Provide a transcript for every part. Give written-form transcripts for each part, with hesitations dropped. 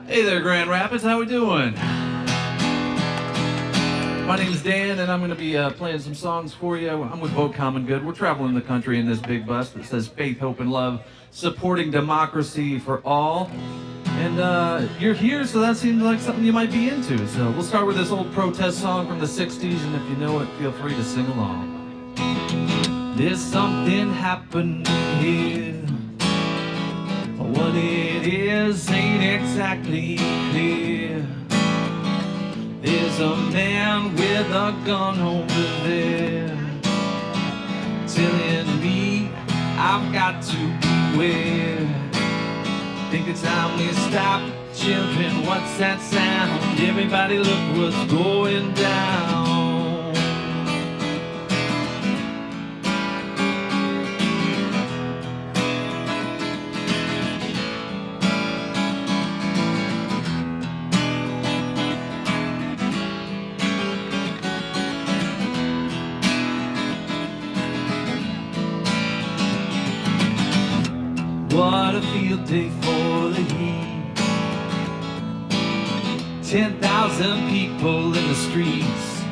Hey there, Grand Rapids. How we doing? My name is Dan, and I'm going to be playing some songs for you. I'm with Vote Common Good. We're traveling the country in this big bus that says Faith, Hope, and Love, supporting democracy for all. And you're here, so that seems like something you might be into. So we'll start with this old protest song from the 60s, and if you know it, feel free to sing along. There's something happening here. What it is ain't exactly clear. There's a man with a gun over there telling me I've got to beware. Think it's time we stop. Children, what's that sound? Everybody look what's going down. What a field day for the heat. 10,000 people in the streets,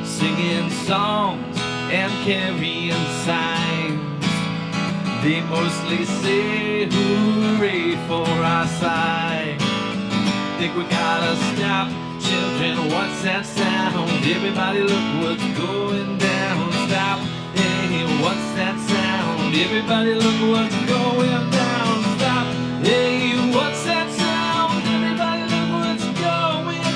singing songs and carrying signs. They mostly say hooray for our side. Think we gotta stop. Children, what's that sound? Everybody look what's going down. Stop. Hey, what's that sound? Everybody look what's going down. Stop. Hey, what's that sound? Everybody look what's going down.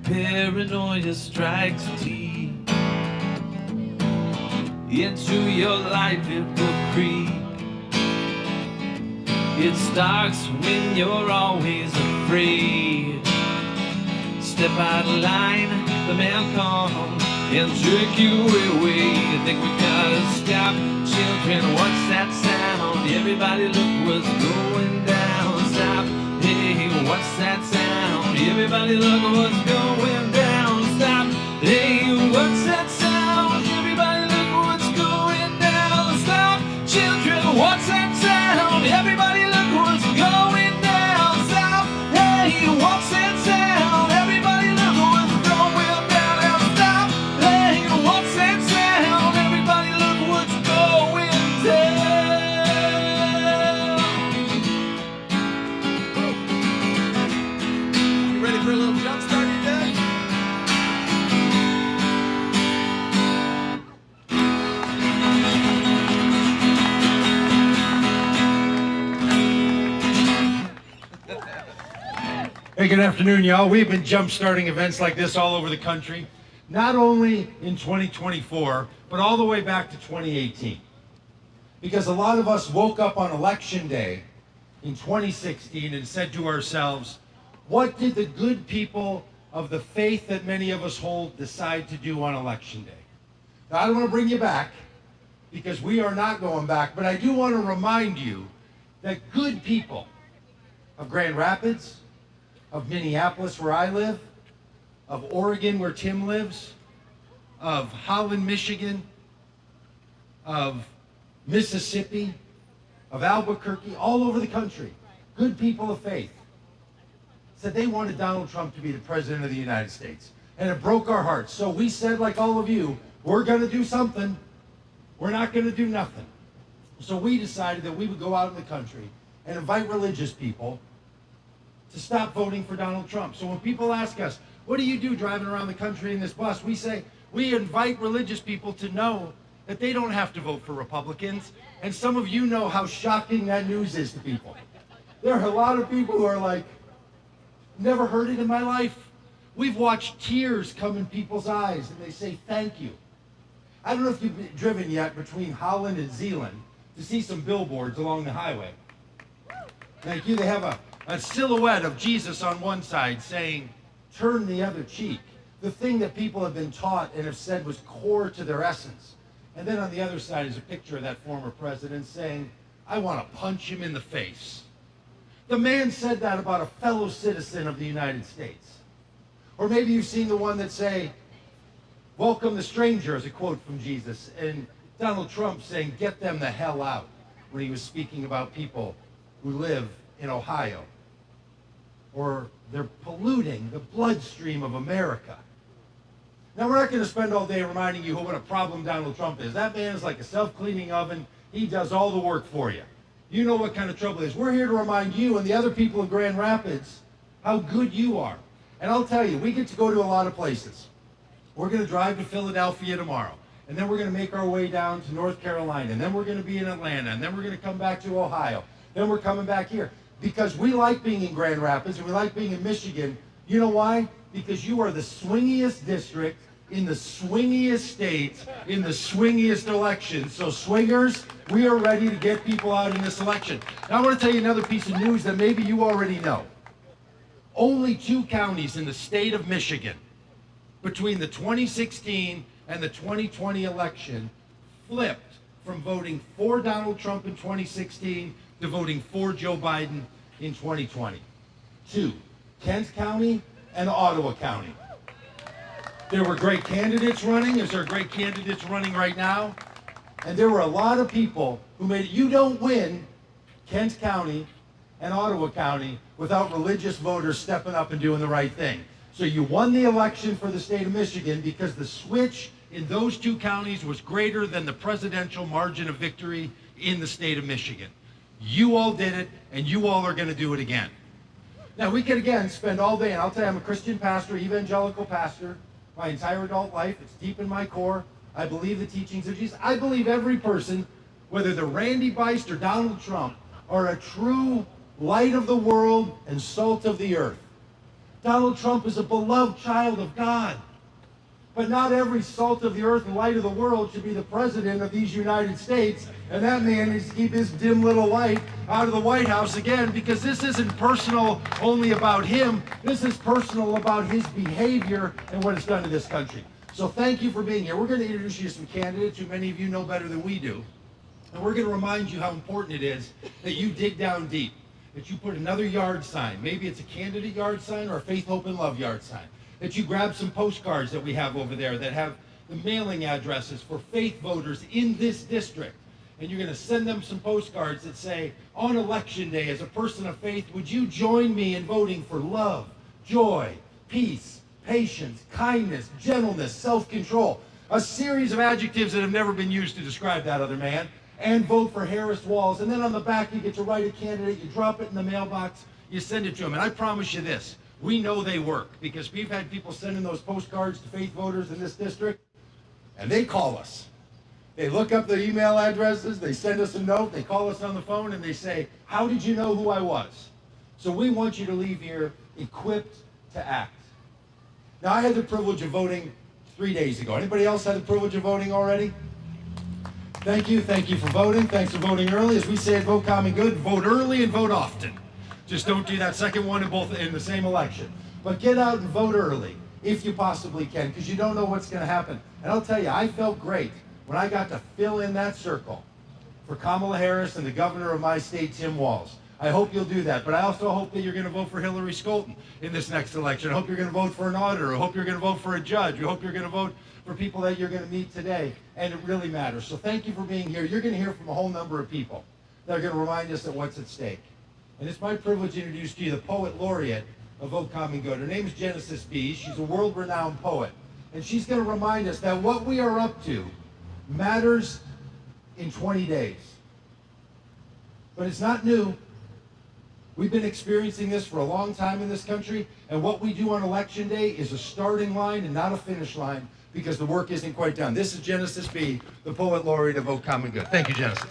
Paranoia strikes deep into your life, it will creep. It starts when you're always afraid. Step out of line, the man comes and jerk you away. You think we gotta stop. Children, what's that sound? Everybody look what's going down. Stop. Hey, what's that sound? Everybody look what's going down. Stop. Hey, what's that sound? Everybody look what's going down. Stop. Children, what's that sound? Everybody look what's going down. Stop. Hey, what's that sound? Everybody look what's going down. Now stop. Hey, what's that sound? Everybody look what's going down. You ready for a little jump start today? Hey, good afternoon, y'all. We've been jump-starting events like this all over the country, not only in 2024, but all the way back to 2018. Because a lot of us woke up on Election Day in 2016 and said to ourselves, what did the good people of the faith that many of us hold decide to do on Election Day? Now, I don't want to bring you back, because we are not going back, but I do want to remind you that good people of Grand Rapids, of Minneapolis, where I live, of Oregon, where Tim lives, of Holland, Michigan, of Mississippi, of Albuquerque, all over the country, good people of faith, said they wanted Donald Trump to be the president of the United States. And it broke our hearts. So we said, like all of you, we're going to do something. We're not going to do nothing. So we decided that we would go out in the country and invite religious people to stop voting for Donald Trump. So when people ask us, what do you do driving around the country in this bus? We say, we invite religious people to know that they don't have to vote for Republicans. And some of you know how shocking that news is to people. There are a lot of people who are like, never heard it in my life. We've watched tears come in people's eyes and they say, thank you. I don't know if you've driven yet between Holland and Zeeland to see some billboards along the highway. Thank you. They have a silhouette of Jesus on one side saying, turn the other cheek. The thing that people have been taught and have said was core to their essence. And then on the other side is a picture of that former president saying, I want to punch him in the face. The man said that about a fellow citizen of the United States. Or maybe you've seen the one that say, welcome the stranger, as a quote from Jesus, and Donald Trump saying, get them the hell out, when he was speaking about people who live in Ohio. Or they're polluting the bloodstream of America. Now, we're not going to spend all day reminding you what a problem Donald Trump is. That man is like a self-cleaning oven. He does all the work for you. You know what kind of trouble it is. We're here to remind you and the other people in Grand Rapids how good you are. And I'll tell you, we get to go to a lot of places. We're going to drive to Philadelphia tomorrow. And then we're going to make our way down to North Carolina. And then we're going to be in Atlanta. And then we're going to come back to Ohio. Then we're coming back here. Because we like being in Grand Rapids and we like being in Michigan. You know why? Because you are the swingiest district in the swingiest state in the swingiest election. So swingers, we are ready to get people out in this election. Now I want to tell you another piece of news that maybe you already know. Only 2 counties in the state of Michigan between the 2016 and the 2020 election flipped from voting for Donald Trump in 2016 to voting for Joe Biden in 2020. 2, Kent County and Ottawa County. There were great candidates running, as there are great candidates running right now. And there were a lot of people who made it. You don't win Kent County and Ottawa County without religious voters stepping up and doing the right thing. So you won the election for the state of Michigan because the switch in those 2 counties was greater than the presidential margin of victory in the state of Michigan. You all did it, and you all are going to do it again. Now, we could, again, spend all day, and I'll tell you, I'm a Christian pastor, evangelical pastor, my entire adult life. It's deep in my core. I believe the teachings of Jesus. I believe every person, whether they're Randy Beist or Donald Trump, are a true light of the world and salt of the earth. Donald Trump is a beloved child of God. But not every salt of the earth and light of the world should be the president of these United States. And that man needs to keep his dim little light out of the White House again, because this isn't personal only about him. This is personal about his behavior and what it's done to this country. So thank you for being here. We're going to introduce you to some candidates who many of you know better than we do. And we're going to remind you how important it is that you dig down deep, that you put another yard sign. Maybe it's a candidate yard sign or a Faith, Hope, and Love yard sign. That you grab some postcards that we have over there that have the mailing addresses for faith voters in this district. And you're going to send them some postcards that say, on election day, as a person of faith, would you join me in voting for love, joy, peace, patience, kindness, gentleness, self-control? A series of adjectives that have never been used to describe that other man. And vote for Harris Walls. And then on the back, you get to write a candidate, you drop it in the mailbox, you send it to them. And I promise you this, we know they work, because we've had people sending those postcards to faith voters in this district, and they call us. They look up the email addresses, they send us a note, they call us on the phone, and they say, how did you know who I was? So we want you to leave here equipped to act. Now, I had the privilege of voting 3 days ago. Anybody else had the privilege of voting already? Thank you for voting. Thanks for voting early. As we say at Vote Common Good, vote early and vote often. Just don't do that second one in the same election. But get out and vote early, if you possibly can, because you don't know what's going to happen. And I'll tell you, I felt great when I got to fill in that circle for Kamala Harris and the governor of my state, Tim Walz. I hope you'll do that. But I also hope that you're going to vote for Hillary Scholten in this next election. I hope you're going to vote for an auditor. I hope you're going to vote for a judge. I hope you're going to vote for people that you're going to meet today. And it really matters. So thank you for being here. You're going to hear from a whole number of people that are going to remind us of what's at stake. And it's my privilege to introduce to you the poet laureate of Vote Common Good. Her name is Genesis B. She's a world-renowned poet. And she's going to remind us that what we are up to matters in 20 days. But it's not new. We've been experiencing this for a long time in this country. And what we do on Election Day is a starting line and not a finish line, because the work isn't quite done. This is Genesis B., the poet laureate of Vote Common Good. Thank you, Genesis.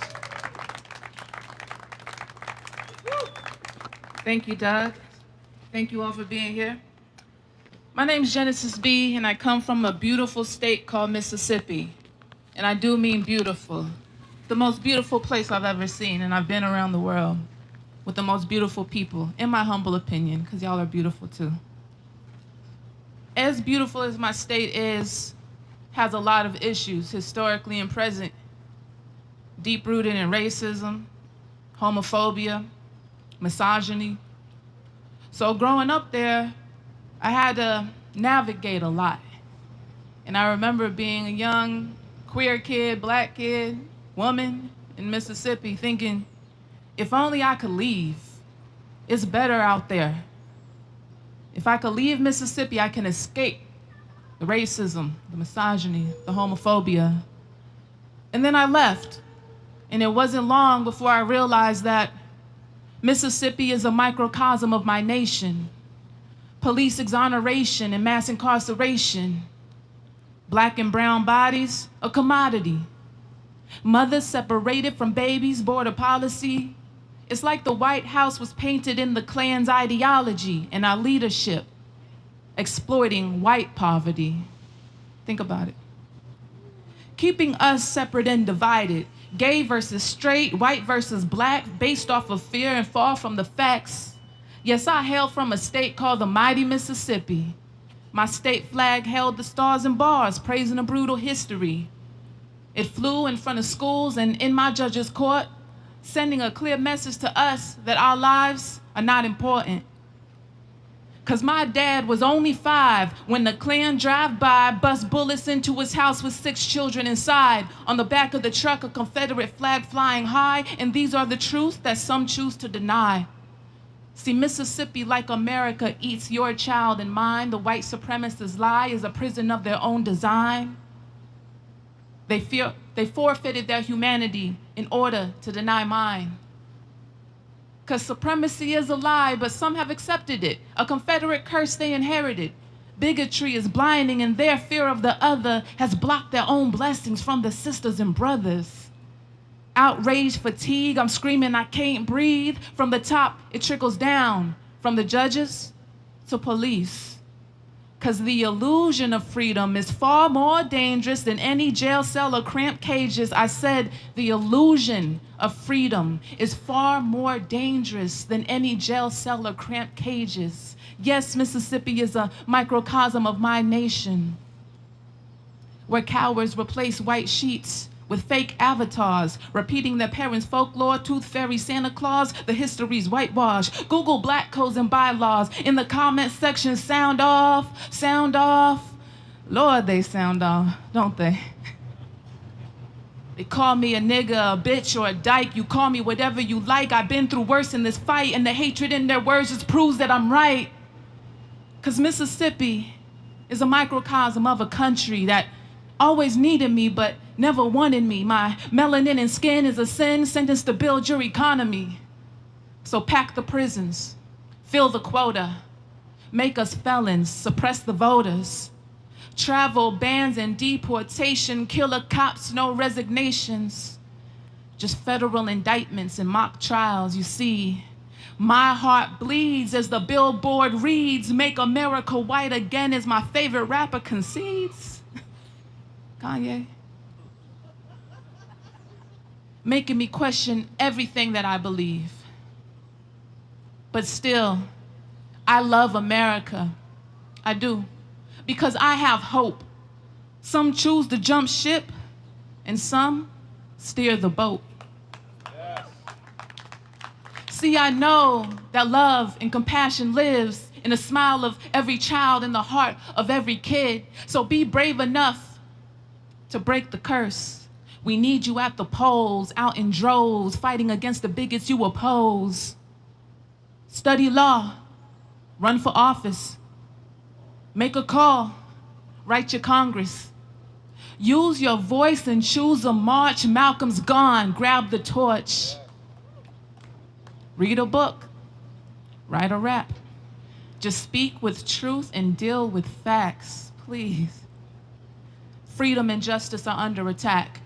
Thank you, Doug. Thank you all for being here. My name is Genesis B., and I come from a beautiful state called Mississippi. And I do mean beautiful. The most beautiful place I've ever seen, and I've been around the world with the most beautiful people, in my humble opinion, because y'all are beautiful too. As beautiful as my state is, has a lot of issues, historically and present, deep-rooted in racism, homophobia, misogyny. So growing up there, I had to navigate a lot. And I remember being a young queer kid, black kid, woman in Mississippi thinking, if only I could leave. It's better out there. If I could leave Mississippi, I can escape the racism, the misogyny, the homophobia. And then I left. And it wasn't long before I realized that Mississippi is a microcosm of my nation. Police exoneration and mass incarceration. Black and brown bodies, a commodity. Mothers separated from babies, border policy. It's like the White House was painted in the Klan's ideology and our leadership, exploiting white poverty. Think about it. Keeping us separate and divided, gay versus straight, white versus black, based off of fear and far from the facts. Yes, I hail from a state called the mighty Mississippi. My state flag held the stars and bars, praising a brutal history. It flew in front of schools and in my judge's court, sending a clear message to us that our lives are not important. Cause my dad was only 5 when the Klan drive-by bust bullets into his house with 6 children inside. On the back of the truck, a Confederate flag flying high, and these are the truths that some choose to deny. See, Mississippi, like America, eats your child and mine. The white supremacists' lie is a prison of their own design. They forfeited their humanity in order to deny mine. Because supremacy is a lie, but some have accepted it, a Confederate curse they inherited. Bigotry is blinding, and their fear of the other has blocked their own blessings from the sisters and brothers. Outrage, fatigue, I'm screaming I can't breathe. From the top, it trickles down, from the judges to police. Because the illusion of freedom is far more dangerous than any jail cell or cramped cages. I said the illusion of freedom is far more dangerous than any jail cell or cramped cages. Yes, Mississippi is a microcosm of my nation, where cowards replace white sheets with fake avatars, repeating their parents' folklore, tooth fairy, Santa Claus, the history's whitewash. Google black codes and bylaws. In the comment section, sound off, sound off. Lord, they sound off, don't they? They call me a nigga, a bitch, or a dyke. You call me whatever you like. I've been through worse in this fight, and the hatred in their words just proves that I'm right. Because Mississippi is a microcosm of a country that always needed me, but never wanted me. My melanin and skin is a sin sentenced to build your economy. So pack the prisons, fill the quota, make us felons, suppress the voters. Travel bans and deportation, killer cops, no resignations. Just federal indictments and mock trials, you see. My heart bleeds as the billboard reads, "Make America white again," as my favorite rapper concedes. Kanye. Making me question everything that I believe. But still, I love America. I do. Because I have hope. Some choose to jump ship, and some steer the boat. Yes. See, I know that love and compassion lives in the smile of every child, in the heart of every kid. So be brave enough to break the curse. We need you at the polls, out in droves, fighting against the bigots you oppose. Study law, run for office, make a call, write your Congress. Use your voice and choose a march. Malcolm's gone, grab the torch. Read a book, write a rap. Just speak with truth and deal with facts, please. Freedom and justice are under attack.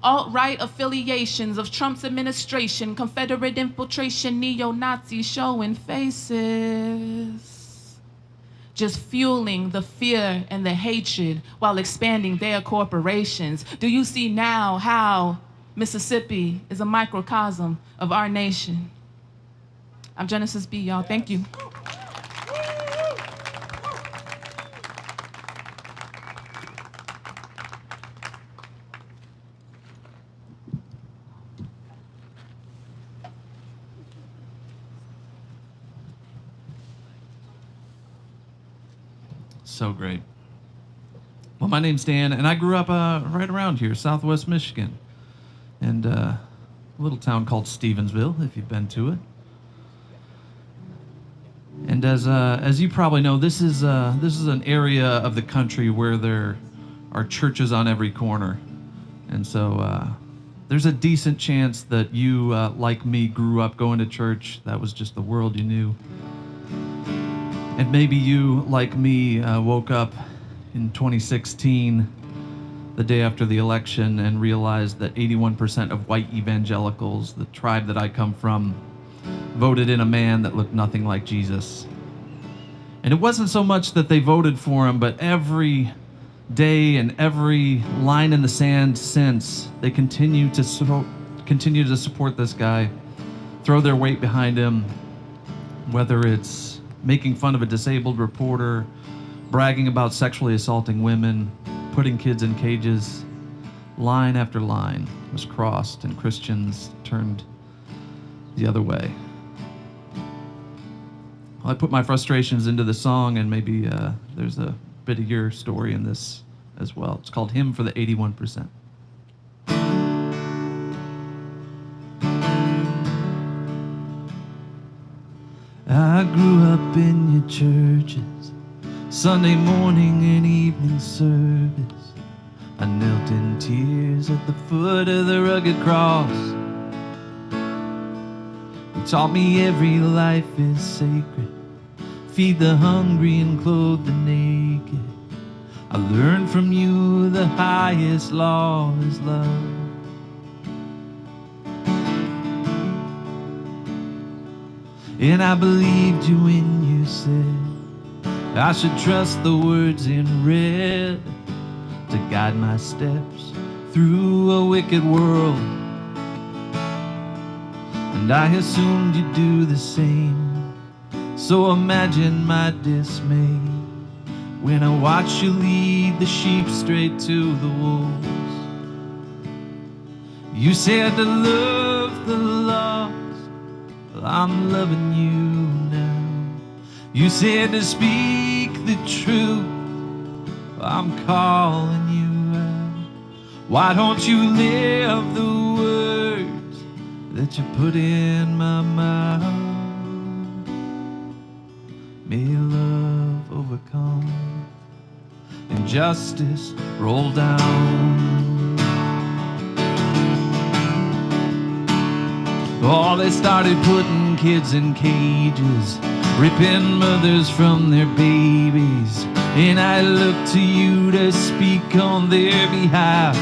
Alt-right affiliations of Trump's administration, Confederate infiltration, neo-Nazis showing faces. Just fueling the fear and the hatred while expanding their corporations. Do you see now how Mississippi is a microcosm of our nation? I'm Genesis B, y'all. Thank you. So great. Well, my name's Dan, and I grew up right around here, Southwest Michigan, and a little town called Stevensville, if you've been to it. And as you probably know, this is an area of the country where there are churches on every corner, and so there's a decent chance that you, like me, grew up going to church. That was just the world you knew. And maybe you, like me, woke up in 2016, the day after the election, and realized that 81% of white evangelicals, the tribe that I come from, voted in a man that looked nothing like Jesus. And it wasn't so much that they voted for him, but every day and every line in the sand since, they continue to support this guy, throw their weight behind him, whether it's making fun of a disabled reporter, bragging about sexually assaulting women, putting kids in cages. Line after line was crossed, and Christians turned the other way. Well, I put my frustrations into the song, and maybe there's a bit of your story in this as well. It's called Hymn for the 81%. I grew up in your churches, Sunday morning and evening service. I knelt in tears at the foot of the rugged cross. You taught me every life is sacred, feed the hungry and clothe the naked. I learned from you the highest law is love. And I believed you when you said I should trust the words in red to guide my steps through a wicked world. And I assumed you'd do the same, so imagine my dismay when I watch you lead the sheep straight to the wolves. You said to love the lost, well, I'm loving you now. You said to speak the truth, well, I'm calling you out. Why don't you live the words that you put in my mouth? May love overcome and justice roll down. Oh, they started putting kids in cages, ripping mothers from their babies, and I looked to you to speak on their behalf.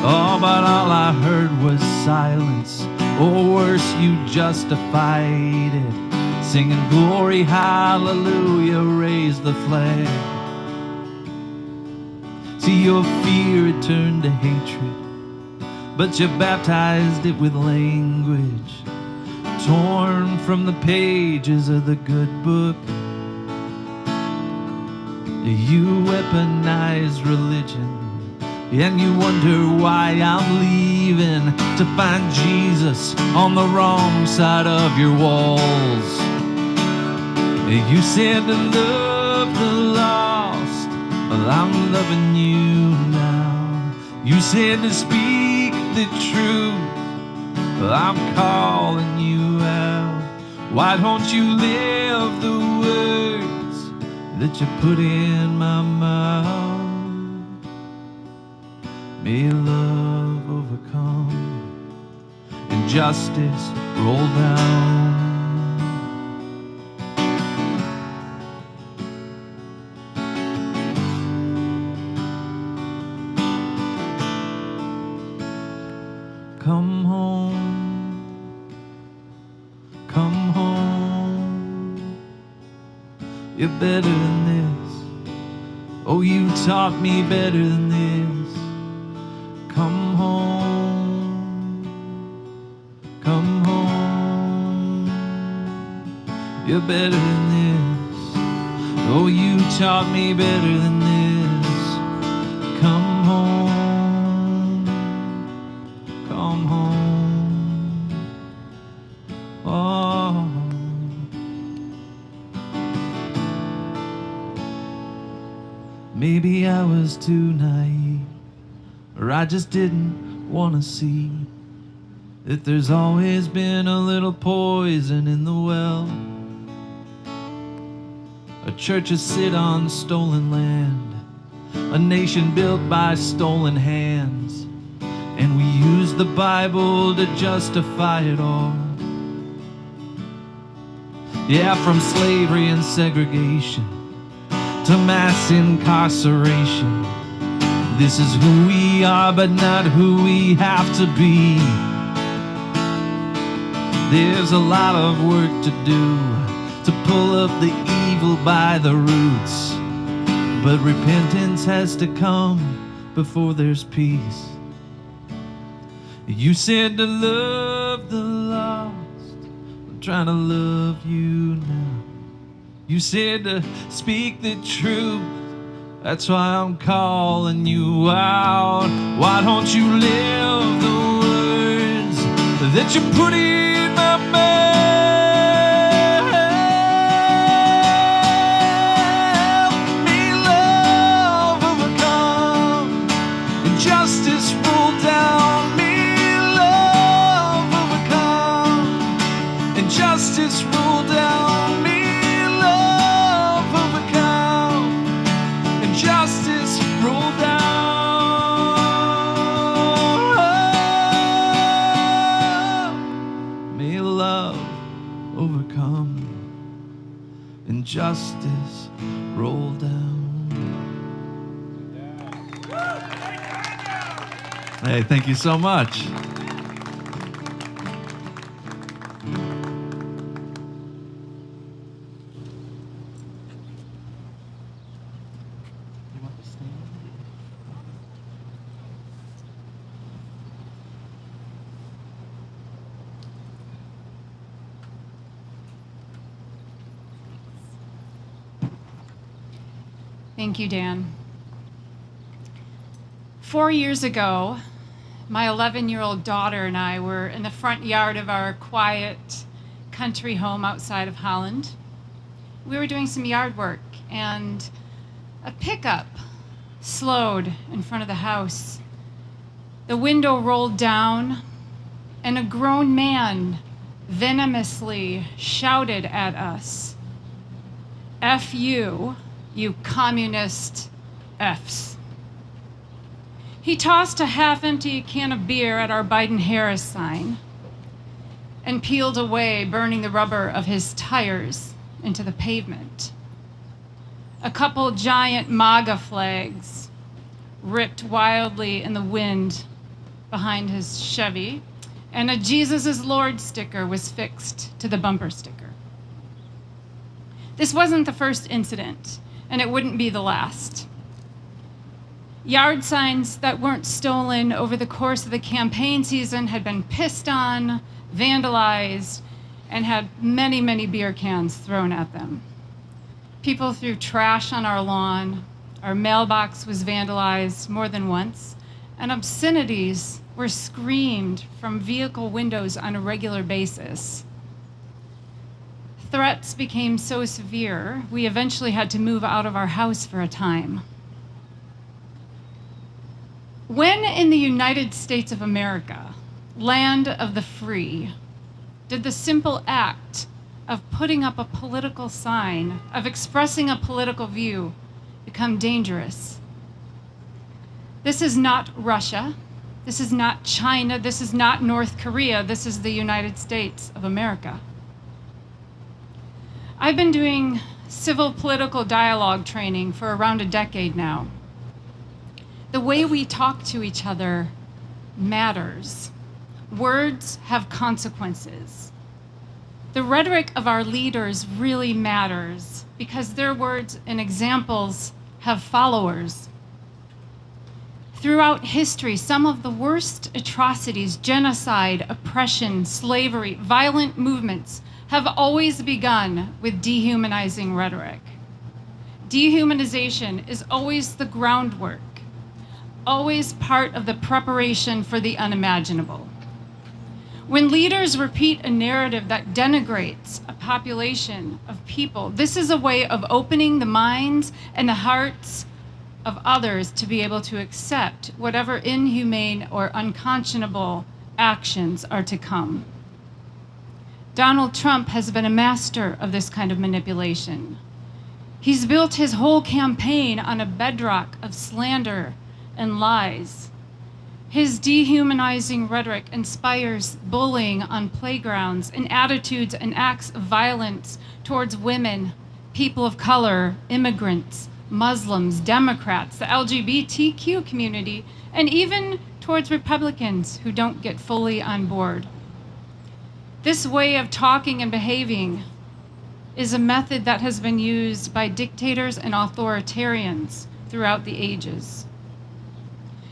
Oh, but all I heard was silence, or worse, you justified it, singing glory, hallelujah, raise the flag. See, your fear had turned to hatred, but you baptized it with language torn from the pages of the good book. You weaponize religion, and you wonder why I'm leaving to find Jesus on the wrong side of your walls. You said to love the lost, well, I'm loving you now. You said to speak the truth, well, I'm calling you out. Why don't you live the words that you put in my mouth? May love overcome and justice roll down. Come home, come home. You're better than this. Oh, you taught me better than this. Come home, come home. You're better than this. Oh, you taught me better than this. Come home, come home. Oh. Maybe I was too naive, or I just didn't want to see that there's always been a little poison in the well. Our churches sit on stolen land, a nation built by stolen hands, and we use the Bible to justify it all. Yeah, from slavery and segregation to mass incarceration, this is who we are, but not who we have to be. There's a lot of work to do to pull up the evil by the roots, but repentance has to come before there's peace. You said to love the lost, I'm trying to love you now. You said to speak the truth, that's why I'm calling you out. Why don't you live the words that you put in my mouth? May love overcome and justice roll down. May love overcome and justice roll down. May love overcome and justice roll down. May love overcome and justice roll down. Hey, thank you so much. Thank you, Dan. 4 years ago, my 11-year-old daughter and I were in the front yard of our quiet country home outside of Holland. We were doing some yard work, and a pickup slowed in front of the house. The window rolled down, and a grown man venomously shouted at us, "F you, you communist Fs." He tossed a half-empty can of beer at our Biden-Harris sign and peeled away, burning the rubber of his tires into the pavement. A couple giant MAGA flags ripped wildly in the wind behind his Chevy, and a Jesus is Lord sticker was fixed to the bumper sticker. This wasn't the first incident, and it wouldn't be the last. Yard signs that weren't stolen over the course of the campaign season had been pissed on, vandalized, and had many, many beer cans thrown at them. People threw trash on our lawn, our mailbox was vandalized more than once, and obscenities were screamed from vehicle windows on a regular basis. Threats became so severe, we eventually had to move out of our house for a time. When in the United States of America, land of the free, did the simple act of putting up a political sign, of expressing a political view, become dangerous? This is not Russia. This is not China. This is not North Korea. This is the United States of America. I've been doing civil political dialogue training for around a decade now. The way we talk to each other matters. Words have consequences. The rhetoric of our leaders really matters because their words and examples have followers. Throughout history, some of the worst atrocities, genocide, oppression, slavery, violent movements, have always begun with dehumanizing rhetoric. Dehumanization is always the groundwork, always part of the preparation for the unimaginable. When leaders repeat a narrative that denigrates a population of people, this is a way of opening the minds and the hearts of others to be able to accept whatever inhumane or unconscionable actions are to come. Donald Trump has been a master of this kind of manipulation. He's built his whole campaign on a bedrock of slander and lies. His dehumanizing rhetoric inspires bullying on playgrounds and attitudes and acts of violence towards women, people of color, immigrants, Muslims, Democrats, the LGBTQ community, and even towards Republicans who don't get fully on board. This way of talking and behaving is a method that has been used by dictators and authoritarians throughout the ages.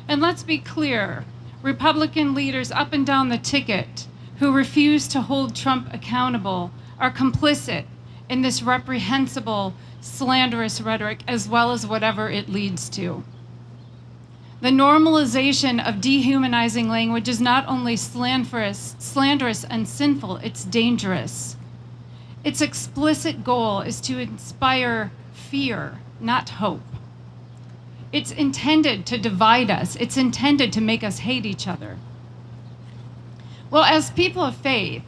And let's be clear, Republican leaders up and down the ticket who refuse to hold Trump accountable are complicit in this reprehensible, slanderous rhetoric, as well as whatever it leads to. The normalization of dehumanizing language is not only slanderous and sinful, it's dangerous. Its explicit goal is to inspire fear, not hope. It's intended to divide us. It's intended to make us hate each other. Well, as people of faith,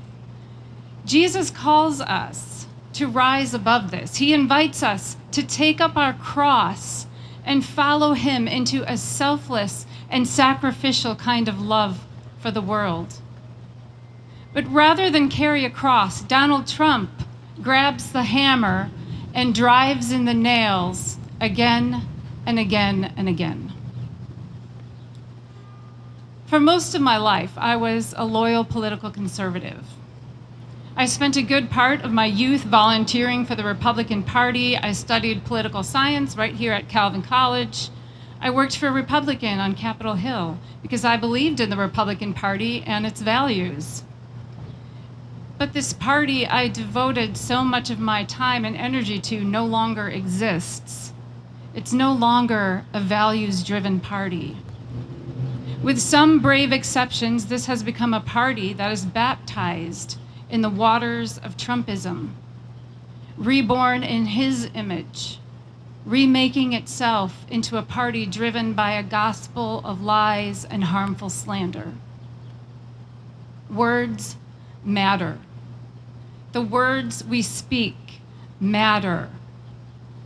Jesus calls us to rise above this. He invites us to take up our cross and follow him into a selfless and sacrificial kind of love for the world. But rather than carry a cross, Donald Trump grabs the hammer and drives in the nails again and again and again. For most of my life, I was a loyal political conservative. I spent a good part of my youth volunteering for the Republican Party. I studied political science right here at Calvin College. I worked for a Republican on Capitol Hill because I believed in the Republican Party and its values. But this party I devoted so much of my time and energy to no longer exists. It's no longer a values-driven party. With some brave exceptions, this has become a party that is baptized in the waters of Trumpism, reborn in his image, remaking itself into a party driven by a gospel of lies and harmful slander. Words matter. The words we speak matter.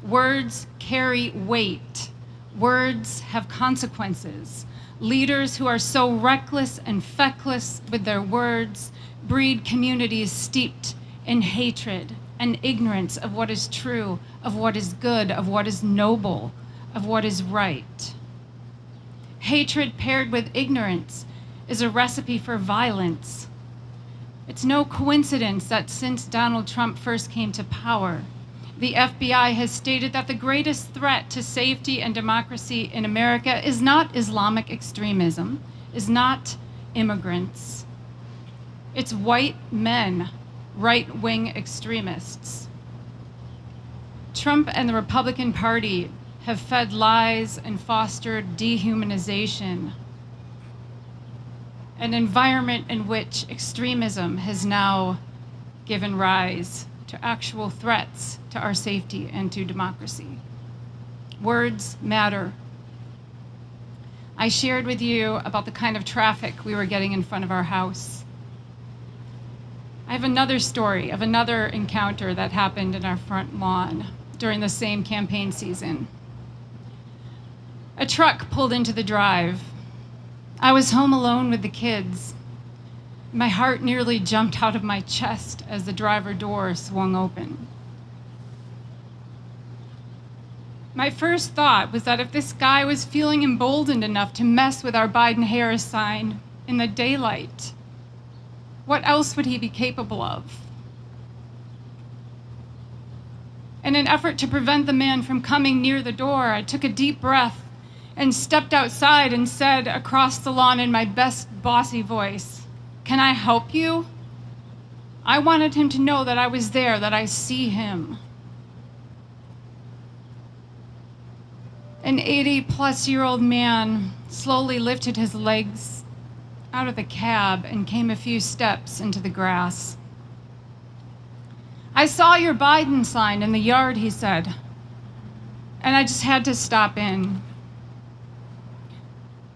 Words carry weight. Words have consequences. Leaders who are so reckless and feckless with their words breed communities steeped in hatred and ignorance of what is true, of what is good, of what is noble, of what is right. Hatred paired with ignorance is a recipe for violence. It's no coincidence that since Donald Trump first came to power, the FBI has stated that the greatest threat to safety and democracy in America is not Islamic extremism, is not immigrants. It's white men, right-wing extremists. Trump and the Republican Party have fed lies and fostered dehumanization, an environment in which extremism has now given rise to actual threats to our safety and to democracy. Words matter. I shared with you about the kind of traffic we were getting in front of our house. I have another story of another encounter that happened in our front lawn during the same campaign season. A truck pulled into the drive. I was home alone with the kids. My heart nearly jumped out of my chest as the driver door swung open. My first thought was that if this guy was feeling emboldened enough to mess with our Biden-Harris sign in the daylight, what else would he be capable of? In an effort to prevent the man from coming near the door, I took a deep breath and stepped outside and said across the lawn in my best bossy voice, "Can I help you?" I wanted him to know that I was there, that I see him. An 80-plus-year-old man slowly lifted his legs out of the cab and came a few steps into the grass. "I saw your Biden sign in the yard," he said, "and I just had to stop in.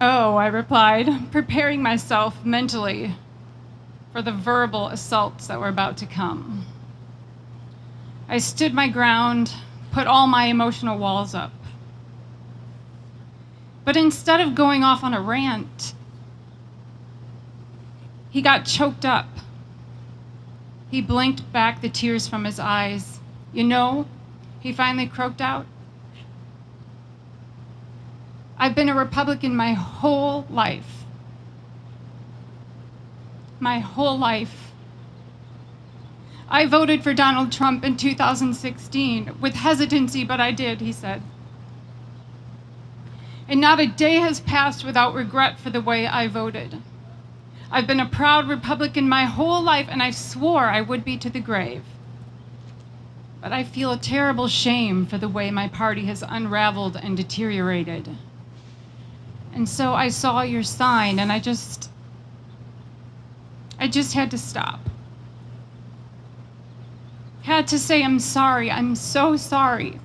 Oh, I replied, preparing myself mentally for the verbal assaults that were about to come. I stood my ground, put all my emotional walls up. But instead of going off on a rant, he got choked up. He blinked back the tears from his eyes. You know, he finally croaked out, I've been a Republican my whole life. My whole life. I voted for Donald Trump in 2016 with hesitancy, but I did, he said. And not a day has passed without regret for the way I voted. I've been a proud Republican my whole life, and I swore I would be to the grave. But I feel a terrible shame for the way my party has unraveled and deteriorated. And so I saw your sign, and I just had to stop. Had to say, I'm sorry, I'm so sorry.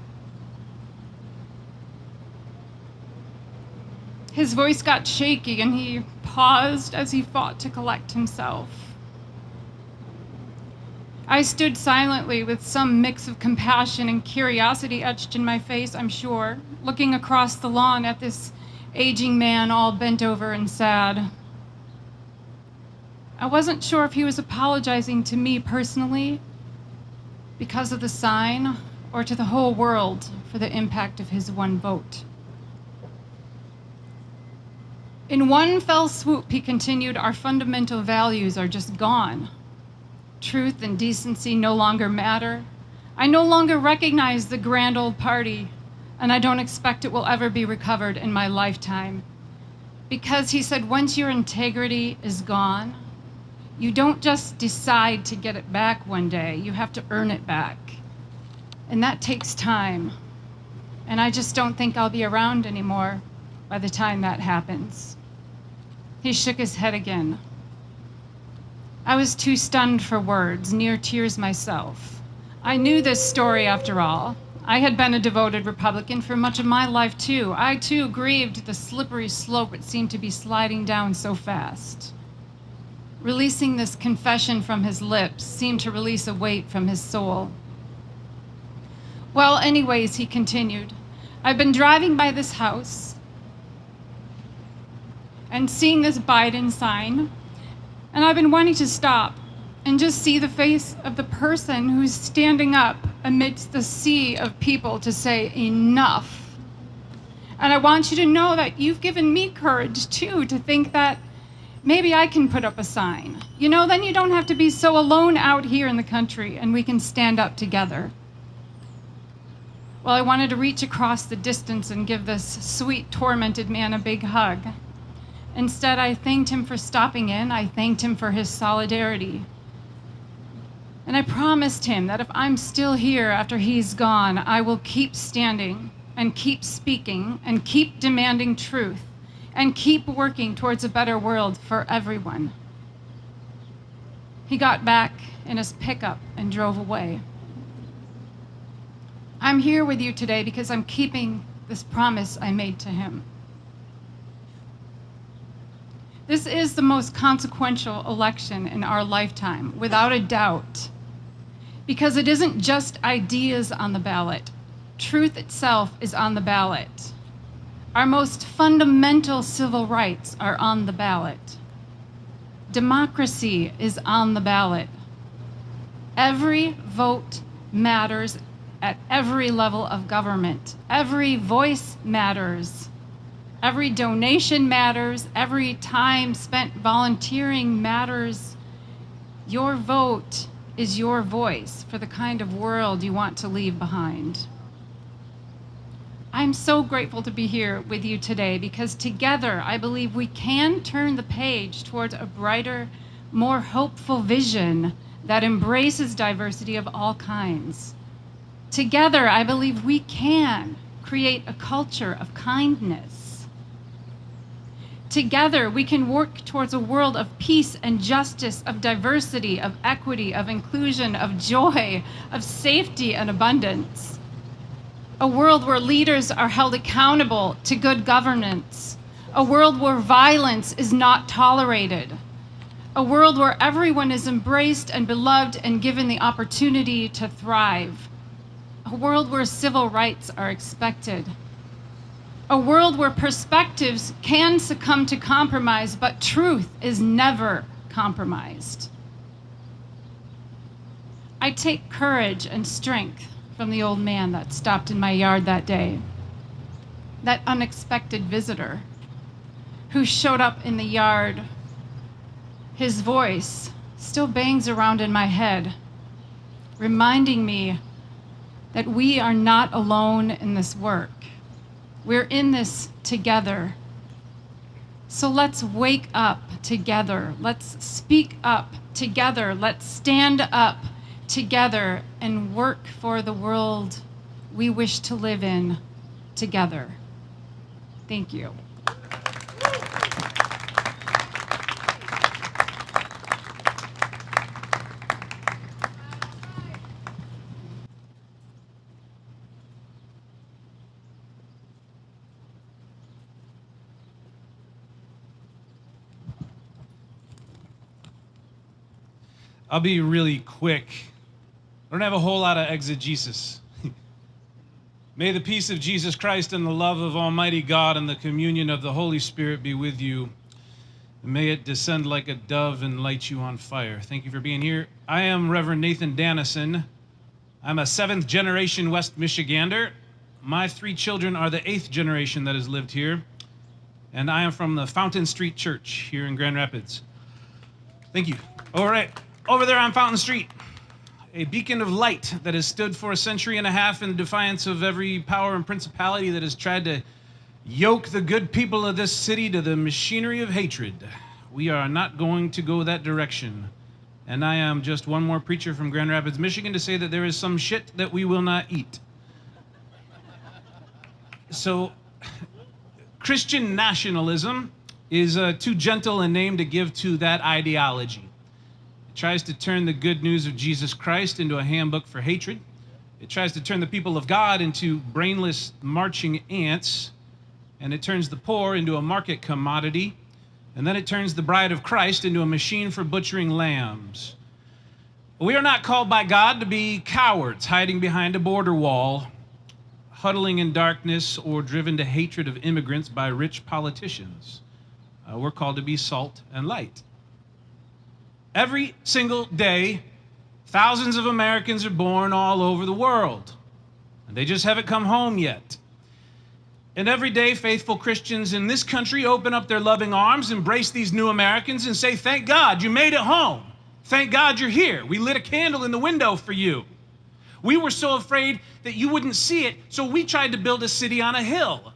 His voice got shaky, and he paused as he fought to collect himself. I stood silently with some mix of compassion and curiosity etched in my face, I'm sure, looking across the lawn at this aging man all bent over and sad. I wasn't sure if he was apologizing to me personally because of the sign or to the whole world for the impact of his one vote. In one fell swoop, he continued, our fundamental values are just gone. Truth and decency no longer matter. I no longer recognize the grand old party, and I don't expect it will ever be recovered in my lifetime. Because he said, once your integrity is gone, you don't just decide to get it back one day, you have to earn it back. And that takes time. And I just don't think I'll be around anymore by the time that happens. He shook his head again. I was too stunned for words, near tears myself. I knew this story after all. I had been a devoted Republican for much of my life too. I too grieved the slippery slope it seemed to be sliding down so fast. Releasing this confession from his lips seemed to release a weight from his soul. Well, anyways, he continued, I've been driving by this house and seeing this Biden sign, and I've been wanting to stop and just see the face of the person who's standing up amidst the sea of people to say enough. And I want you to know that you've given me courage too, to think that maybe I can put up a sign. You know, then you don't have to be so alone out here in the country, and we can stand up together. Well, I wanted to reach across the distance and give this sweet, tormented man a big hug. Instead, I thanked him for stopping in. I thanked him for his solidarity. And I promised him that if I'm still here after he's gone, I will keep standing and keep speaking and keep demanding truth and keep working towards a better world for everyone. He got back in his pickup and drove away. I'm here with you today because I'm keeping this promise I made to him. This is the most consequential election in our lifetime, without a doubt, because it isn't just ideas on the ballot. Truth itself is on the ballot. Our most fundamental civil rights are on the ballot. Democracy is on the ballot. Every vote matters at every level of government. Every voice matters. Every donation matters. Every time spent volunteering matters. Your vote is your voice for the kind of world you want to leave behind. I'm so grateful to be here with you today because together I believe we can turn the page towards a brighter, more hopeful vision that embraces diversity of all kinds. Together, I believe we can create a culture of kindness. Together, we can work towards a world of peace and justice, of diversity, of equity, of inclusion, of joy, of safety and abundance. A world where leaders are held accountable to good governance. a world where violence is not tolerated, a world where everyone is embraced and beloved and given the opportunity to thrive, a world where civil rights are expected, a world where perspectives can succumb to compromise, but truth is never compromised. I take courage and strength from the old man that stopped in my yard that day, that unexpected visitor who showed up in the yard. His voice still bangs around in my head, reminding me that we are not alone in this work. We're in this together. So let's wake up together. Let's speak up together. Let's stand up together and work for the world we wish to live in together. Thank you. I'll be really quick. I don't have a whole lot of exegesis. May the peace of Jesus Christ and the love of Almighty God and the communion of the Holy Spirit be with you. And may it descend like a dove and light you on fire. Thank you for being here. I am Reverend Nathan Dannison. I'm a 7th generation West Michigander. My 3 children are the 8th generation that has lived here. And I am from the Fountain Street Church here in Grand Rapids. Thank you. All right. Over there on Fountain Street, a beacon of light that has stood for a century and a half in defiance of every power and principality that has tried to yoke the good people of this city to the machinery of hatred. We are not going to go that direction. And I am just one more preacher from Grand Rapids, Michigan, to say that there is some shit that we will not eat. So, Christian nationalism is too gentle a name to give to that ideology. Tries to turn the good news of Jesus Christ into a handbook for hatred. It tries to turn the people of God into brainless marching ants, and it turns the poor into a market commodity, and then it turns the bride of Christ into a machine for butchering lambs. We are not called by God to be cowards hiding behind a border wall, huddling in darkness, or driven to hatred of immigrants by rich politicians. We're called to be salt and light. Every single day, thousands of Americans are born all over the world, and they just haven't come home yet. And every day, faithful Christians in this country open up their loving arms, embrace these new Americans, and say, "Thank God you made it home. Thank God you're here. We lit a candle in the window for you. We were so afraid that you wouldn't see it, so we tried to build a city on a hill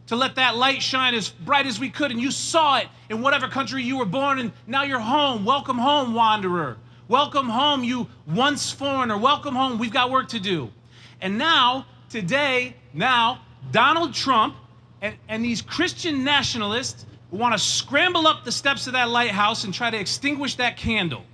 to let that light shine as bright as we could, and you saw it in whatever country you were born in. Now you're home. Welcome home, wanderer. Welcome home, you once foreigner. Welcome home. We've got work to do." And now, today, Donald Trump and these Christian nationalists want to scramble up the steps of that lighthouse and try to extinguish that candle.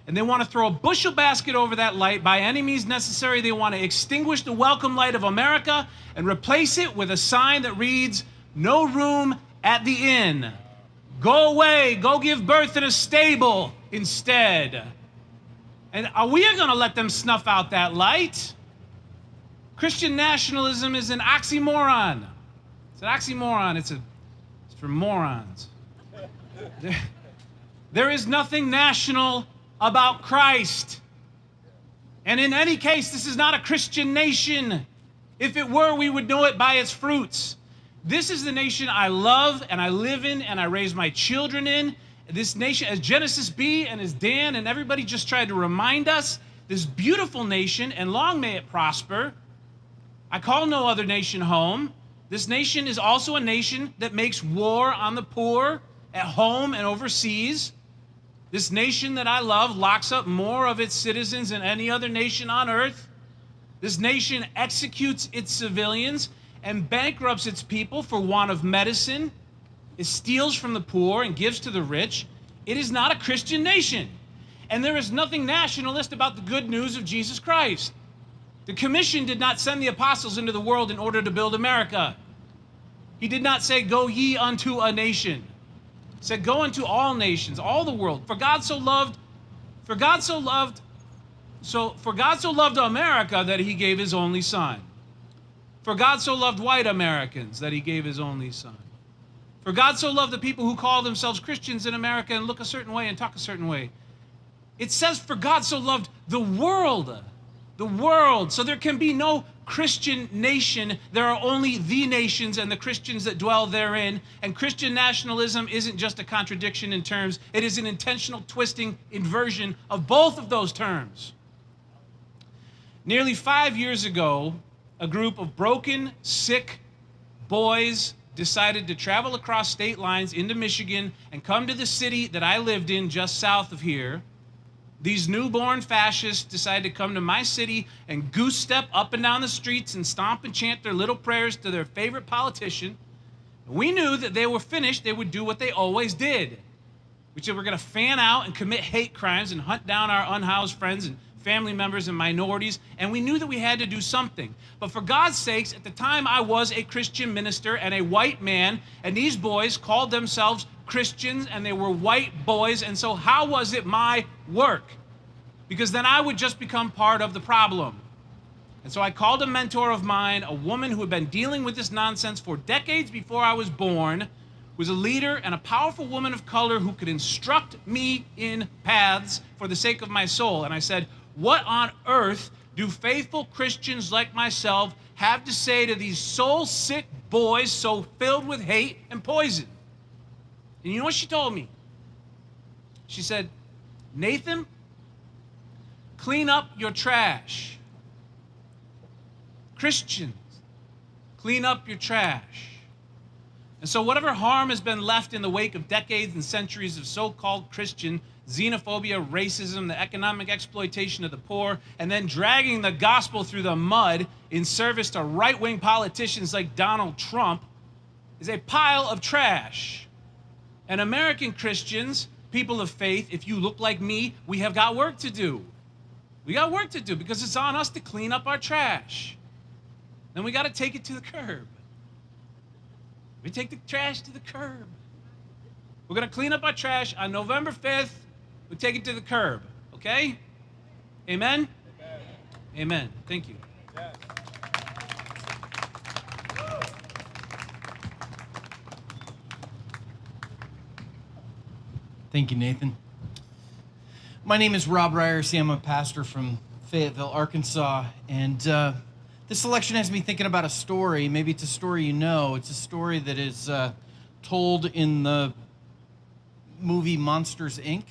And they want to throw a bushel basket over that light. By any means necessary, they want to extinguish the welcome light of America and replace it with a sign that reads, "No room at the inn. Go away, go give birth in a stable instead." And are we going to let them snuff out that light? Christian nationalism is an oxymoron. It's an oxymoron. It's for morons. There is nothing national about Christ. And in any case, this is not a Christian nation. If it were, we would know it by its fruits. This is the nation I love and I live in and I raise my children in. This nation, as Genesis B and as Dan and everybody just tried to remind us, this beautiful nation, and long may it prosper. I call no other nation home. This nation is also a nation that makes war on the poor at home and overseas. This nation that I love locks up more of its citizens than any other nation on earth. This nation executes its civilians and bankrupts its people for want of medicine. It steals from the poor and gives to the rich. It is not a Christian nation. And there is nothing nationalist about the good news of Jesus Christ. The commission did not send the apostles into the world in order to build America. He did not say, go ye unto a nation. He said, go unto all nations, all the world. For God so loved America that he gave his only son. For God so loved white Americans that he gave his only son. For God so loved the people who call themselves Christians in America and look a certain way and talk a certain way. It says, for God so loved the world. The world. So there can be no Christian nation. There are only the nations and the Christians that dwell therein. And Christian nationalism isn't just a contradiction in terms. It is an intentional twisting inversion of both of those terms. Nearly 5 years ago, a group of broken, sick boys decided to travel across state lines into Michigan and come to the city that I lived in just south of here. These newborn fascists decided to come to my city and goose step up and down the streets and stomp and chant their little prayers to their favorite politician. We knew that they were finished, they would do what they always did, which is we're going to fan out and commit hate crimes and hunt down our unhoused friends and family members and minorities, and we knew that we had to do something. But for God's sakes, at the time I was a Christian minister and a white man, and these boys called themselves Christians and they were white boys, and so how was it my work? Because then I would just become part of the problem. And so I called a mentor of mine, a woman who had been dealing with this nonsense for decades before I was born, was a leader and a powerful woman of color who could instruct me in paths for the sake of my soul. And I said, what on earth do faithful Christians like myself have to say to these soul-sick boys so filled with hate and poison? And you know what she told me? She said, Nathan, clean up your trash. Christians, clean up your trash. And so whatever harm has been left in the wake of decades and centuries of so-called Christian xenophobia, racism, the economic exploitation of the poor, and then dragging the gospel through the mud in service to right-wing politicians like Donald Trump, is a pile of trash. And American Christians, people of faith, if you look like me, we have got work to do. We got work to do because it's on us to clean up our trash. Then we got to take it to the curb. We take the trash to the curb. We're going to clean up our trash on November 5th. We take it to the curb, okay? Amen? Amen. Amen. Thank you. Yes. Thank you, Nathan. My name is Rob Ryerson. I'm a pastor from Fayetteville, Arkansas, and this selection has me thinking about a story. Maybe it's a story you know. It's a story that is told in the movie Monsters, Inc.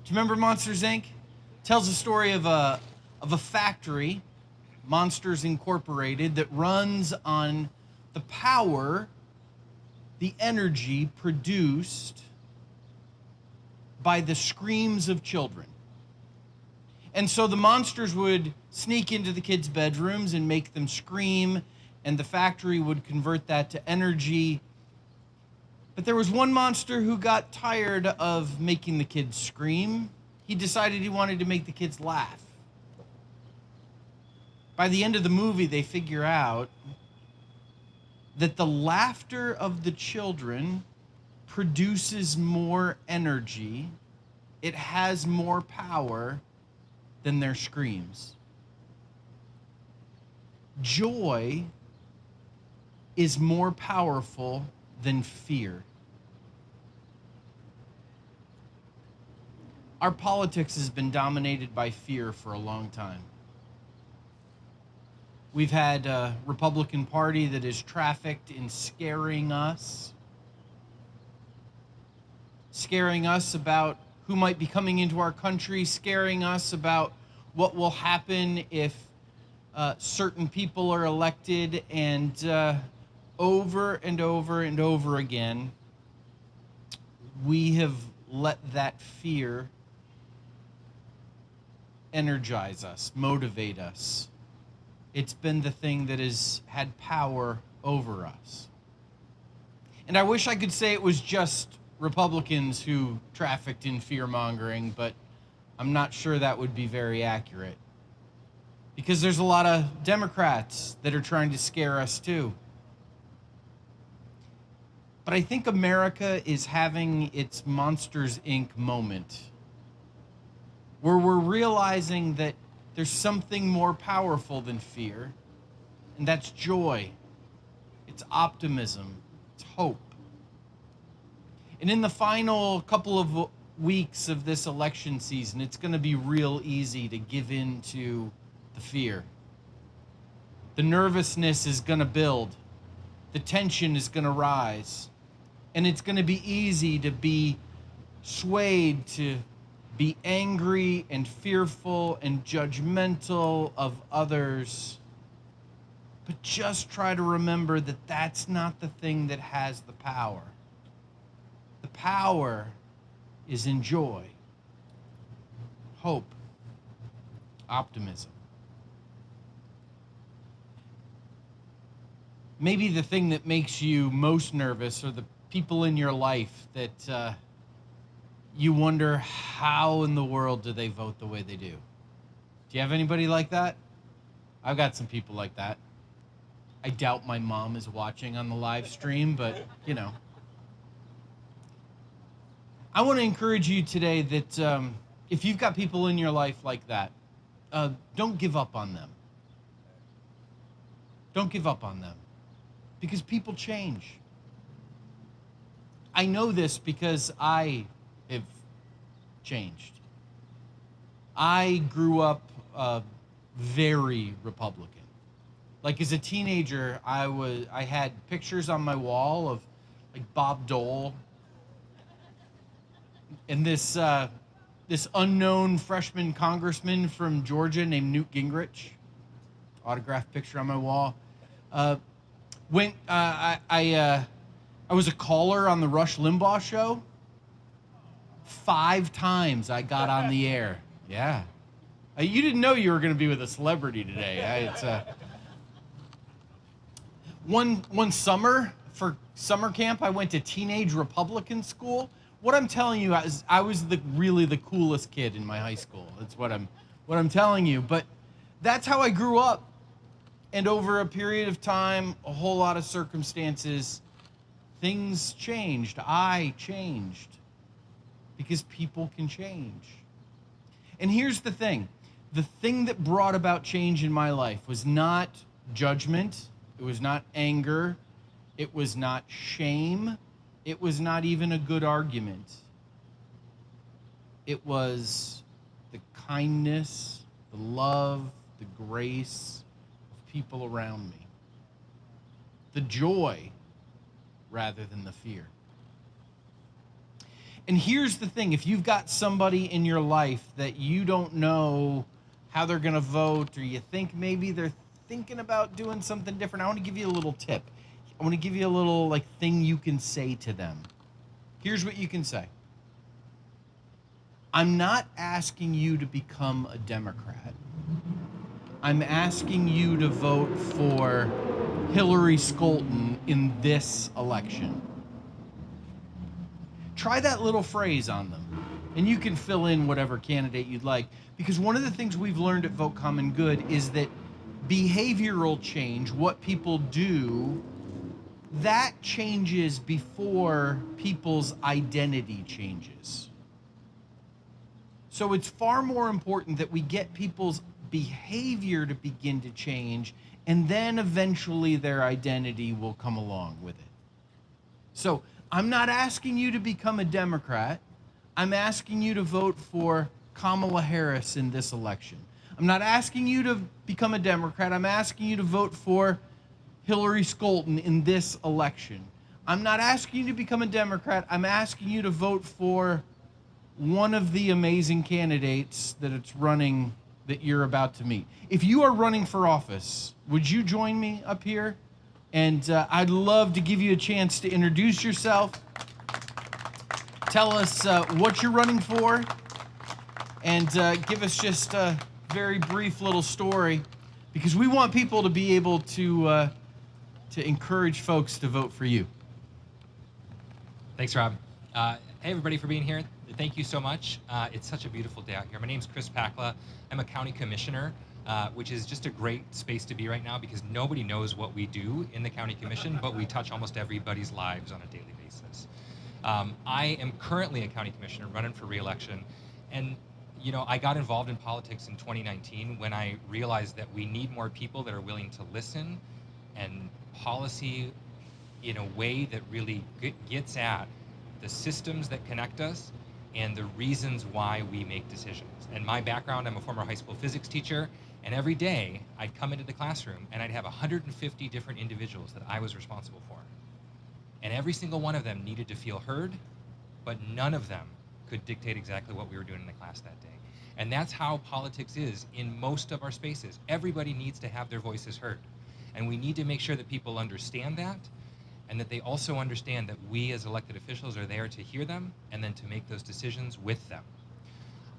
Do you remember Monsters, Inc.? It tells the story of a factory, Monsters Incorporated, that runs on the power, the energy produced by the screams of children. And so the monsters would sneak into the kids' bedrooms and make them scream, and the factory would convert that to energy. But there was one monster who got tired of making the kids scream. He decided he wanted to make the kids laugh. By the end of the movie, they figure out that the laughter of the children produces more energy. It has more power than their screams. Joy is more powerful than fear. Our politics has been dominated by fear for a long time. We've had a Republican Party that is trafficked in scaring us about who might be coming into our country, scaring us about what will happen if certain people are elected, and over and over and over again, we have let that fear energize us, motivate us. It's been the thing that has had power over us. And I wish I could say it was just Republicans who trafficked in fear-mongering, but I'm not sure that would be very accurate. Because there's a lot of Democrats that are trying to scare us too. But I think America is having its Monsters, Inc. moment where we're realizing that there's something more powerful than fear, and that's joy. It's optimism. It's hope. And in the final couple of weeks of this election season, it's going to be real easy to give in to the fear. The nervousness is going to build. The tension is going to rise. And it's going to be easy to be swayed, to be angry and fearful and judgmental of others. But just try to remember that that's not the thing that has the power. The power is in joy, hope, optimism. Maybe the thing that makes you most nervous are the people in your life that you wonder how in the world do they vote the way they do. Do you have anybody like that? I've got some people like that. I doubt my mom is watching on the live stream, but you know. I want to encourage you today that if you've got people in your life like that, don't give up on them. Don't give up on them, because people change. I know this because I have changed. I grew up very Republican. Like as a teenager, I had pictures on my wall of like Bob Dole and this unknown freshman congressman from Georgia named Newt Gingrich. Autographed picture on my wall. I was a caller on the Rush Limbaugh show. 5 times I got on the air. Yeah. You didn't know you were going to be with a celebrity today. One summer for summer camp, I went to teenage Republican school. What I'm telling you is I was really the coolest kid in my high school. That's what I'm telling you. But that's how I grew up. And over a period of time, a whole lot of circumstances, things changed. I changed. Because people can change. And here's the thing. The thing that brought about change in my life was not judgment. It was not anger. It was not shame. It was not even a good argument. It was the kindness, the love, the grace of people around me. The joy rather than the fear. And here's the thing, if you've got somebody in your life that you don't know how they're going to vote, or you think maybe they're thinking about doing something different, I want to give you a little tip. I want to give you a little thing you can say to them. Here's what you can say. I'm not asking you to become a Democrat. I'm asking you to vote for Hillary Scholten in this election. Try that little phrase on them, and you can fill in whatever candidate you'd like, because one of the things we've learned at Vote Common Good is that behavioral change, what people do, that changes before people's identity changes. So it's far more important that we get people's behavior to begin to change, and then eventually their identity will come along with it. So I'm not asking you to become a Democrat. I'm asking you to vote for Kamala Harris in this election. I'm not asking you to become a Democrat. I'm asking you to vote for Hillary Scholten in this election. I'm not asking you to become a Democrat. I'm asking you to vote for one of the amazing candidates that it's running that you're about to meet. If you are running for office, would you join me up here? And I'd love to give you a chance to introduce yourself. Tell us what you're running for, and give us just a very brief little story, because we want people to be able to encourage folks to vote for you. Thanks, Rob. Hey, everybody, for being here. Thank you so much. It's such a beautiful day out here. My name's Kris Pachla. I'm a county commissioner which is just a great space to be right now because nobody knows what we do in the county commission, but we touch almost everybody's lives on a daily basis. I am currently a county commissioner running for re-election, and you know, I got involved in politics in 2019 when I realized that we need more people that are willing to listen and policy in a way that really gets at the systems that connect us and the reasons why we make decisions. And my background, I'm a former high school physics teacher, and every day I'd come into the classroom and I'd have 150 different individuals that I was responsible for. And every single one of them needed to feel heard, but none of them could dictate exactly what we were doing in the class that day. And that's how politics is in most of our spaces. Everybody needs to have their voices heard. And we need to make sure that people understand that, and that they also understand that we as elected officials are there to hear them and then to make those decisions with them.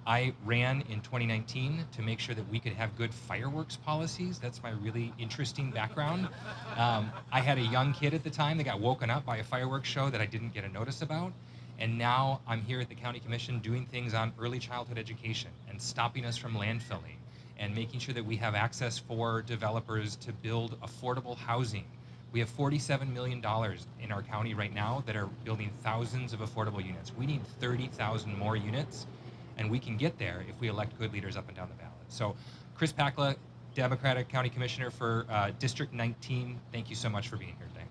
I ran in 2019 to make sure that we could have good fireworks policies. That's my really interesting background. I had a young kid at the time that got woken up by a fireworks show that I didn't get a notice about. And now I'm here at the County Commission doing things on early childhood education and stopping us from landfilling and making sure that we have access for developers to build affordable housing. We have $47 million in our county right now that are building thousands of affordable units. We need 30,000 more units, and we can get there if we elect good leaders up and down the ballot. So Kris Pachla, Democratic County Commissioner for District 19, thank you so much for being here today.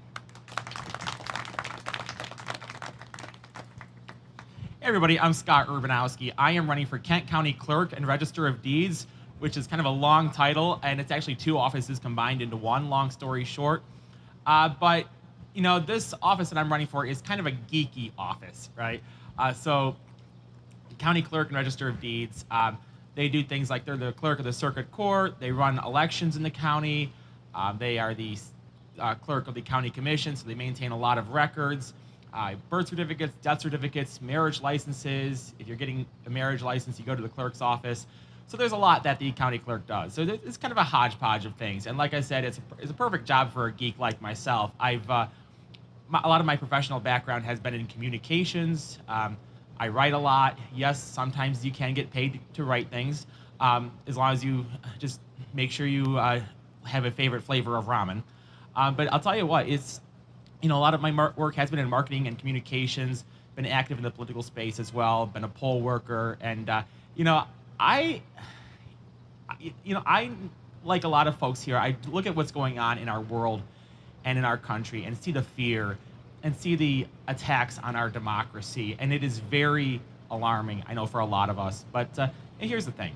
Hey everybody, I'm Scott Urbanowski. I am running for Kent County Clerk and Register of Deeds, which is kind of a long title, and it's actually two offices combined into one, long story short. But, you know, this office that I'm running for is kind of a geeky office, right? So, County Clerk and Register of Deeds, they do things like they're the clerk of the circuit court, they run elections in the county, they are the clerk of the county commission, so they maintain a lot of records. Birth certificates, death certificates, marriage licenses. If you're getting a marriage license, you go to the clerk's office. So there's a lot that the county clerk does. So it's kind of a hodgepodge of things. And like I said, it's a perfect job for a geek like myself. A lot of my professional background has been in communications. I write a lot. Yes, sometimes you can get paid to write things, as long as you just make sure you have a favorite flavor of ramen. But I'll tell you what, it's, you know, a lot of my work has been in marketing and communications, been active in the political space as well, been a poll worker, and I, like a lot of folks here, I look at what's going on in our world and in our country and see the fear and see the attacks on our democracy, and it is very alarming, I know, for a lot of us. But and here's the thing.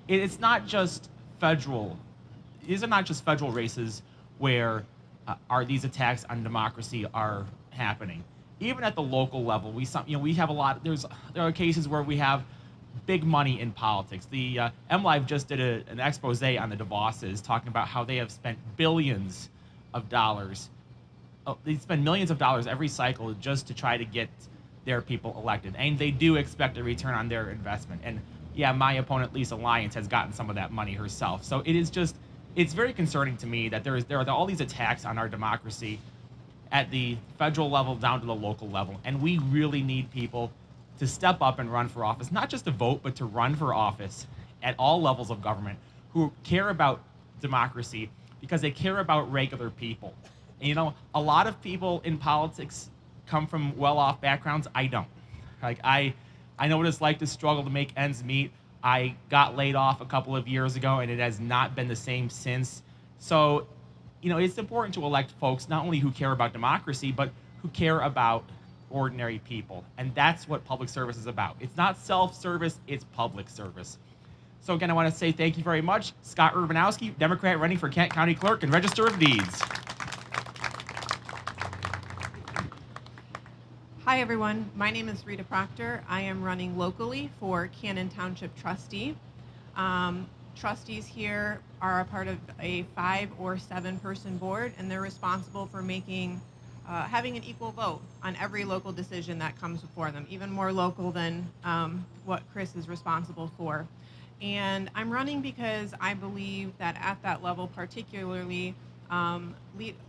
It's not just federal. These are not just federal races where these attacks on democracy are happening. Even at the local level, we have a lot. There are cases where we have big money in politics. The MLive just did an expose on the DeVosses, talking about how they have spent billions of dollars. They spend millions of dollars every cycle just to try to get their people elected, and they do expect a return on their investment. And yeah, my opponent Lisa Lyons has gotten some of that money herself. So it's very concerning to me that there are all these attacks on our democracy at the federal level down to the local level. And we really need people to step up and run for office, not just to vote, but to run for office at all levels of government, who care about democracy because they care about regular people. And, you know, a lot of people in politics come from well-off backgrounds. I don't. Like, I know what it's like to struggle to make ends meet. I got laid off a couple of years ago, and it has not been the same since. So, you know, it's important to elect folks not only who care about democracy, but who care about ordinary people. And that's what public service is about. It's not self-service, it's public service. So again, I want to say thank you very much. Scott Urbanowski, Democrat running for Kent County Clerk and Register of Deeds. Hi everyone, my name is Rita Proctor. I am running locally for Cannon Township Trustee. Trustees here are a part of a 5 or 7 person board, and they're responsible for having an equal vote on every local decision that comes before them, even more local than what Kris is responsible for. And I'm running because I believe that at that level particularly,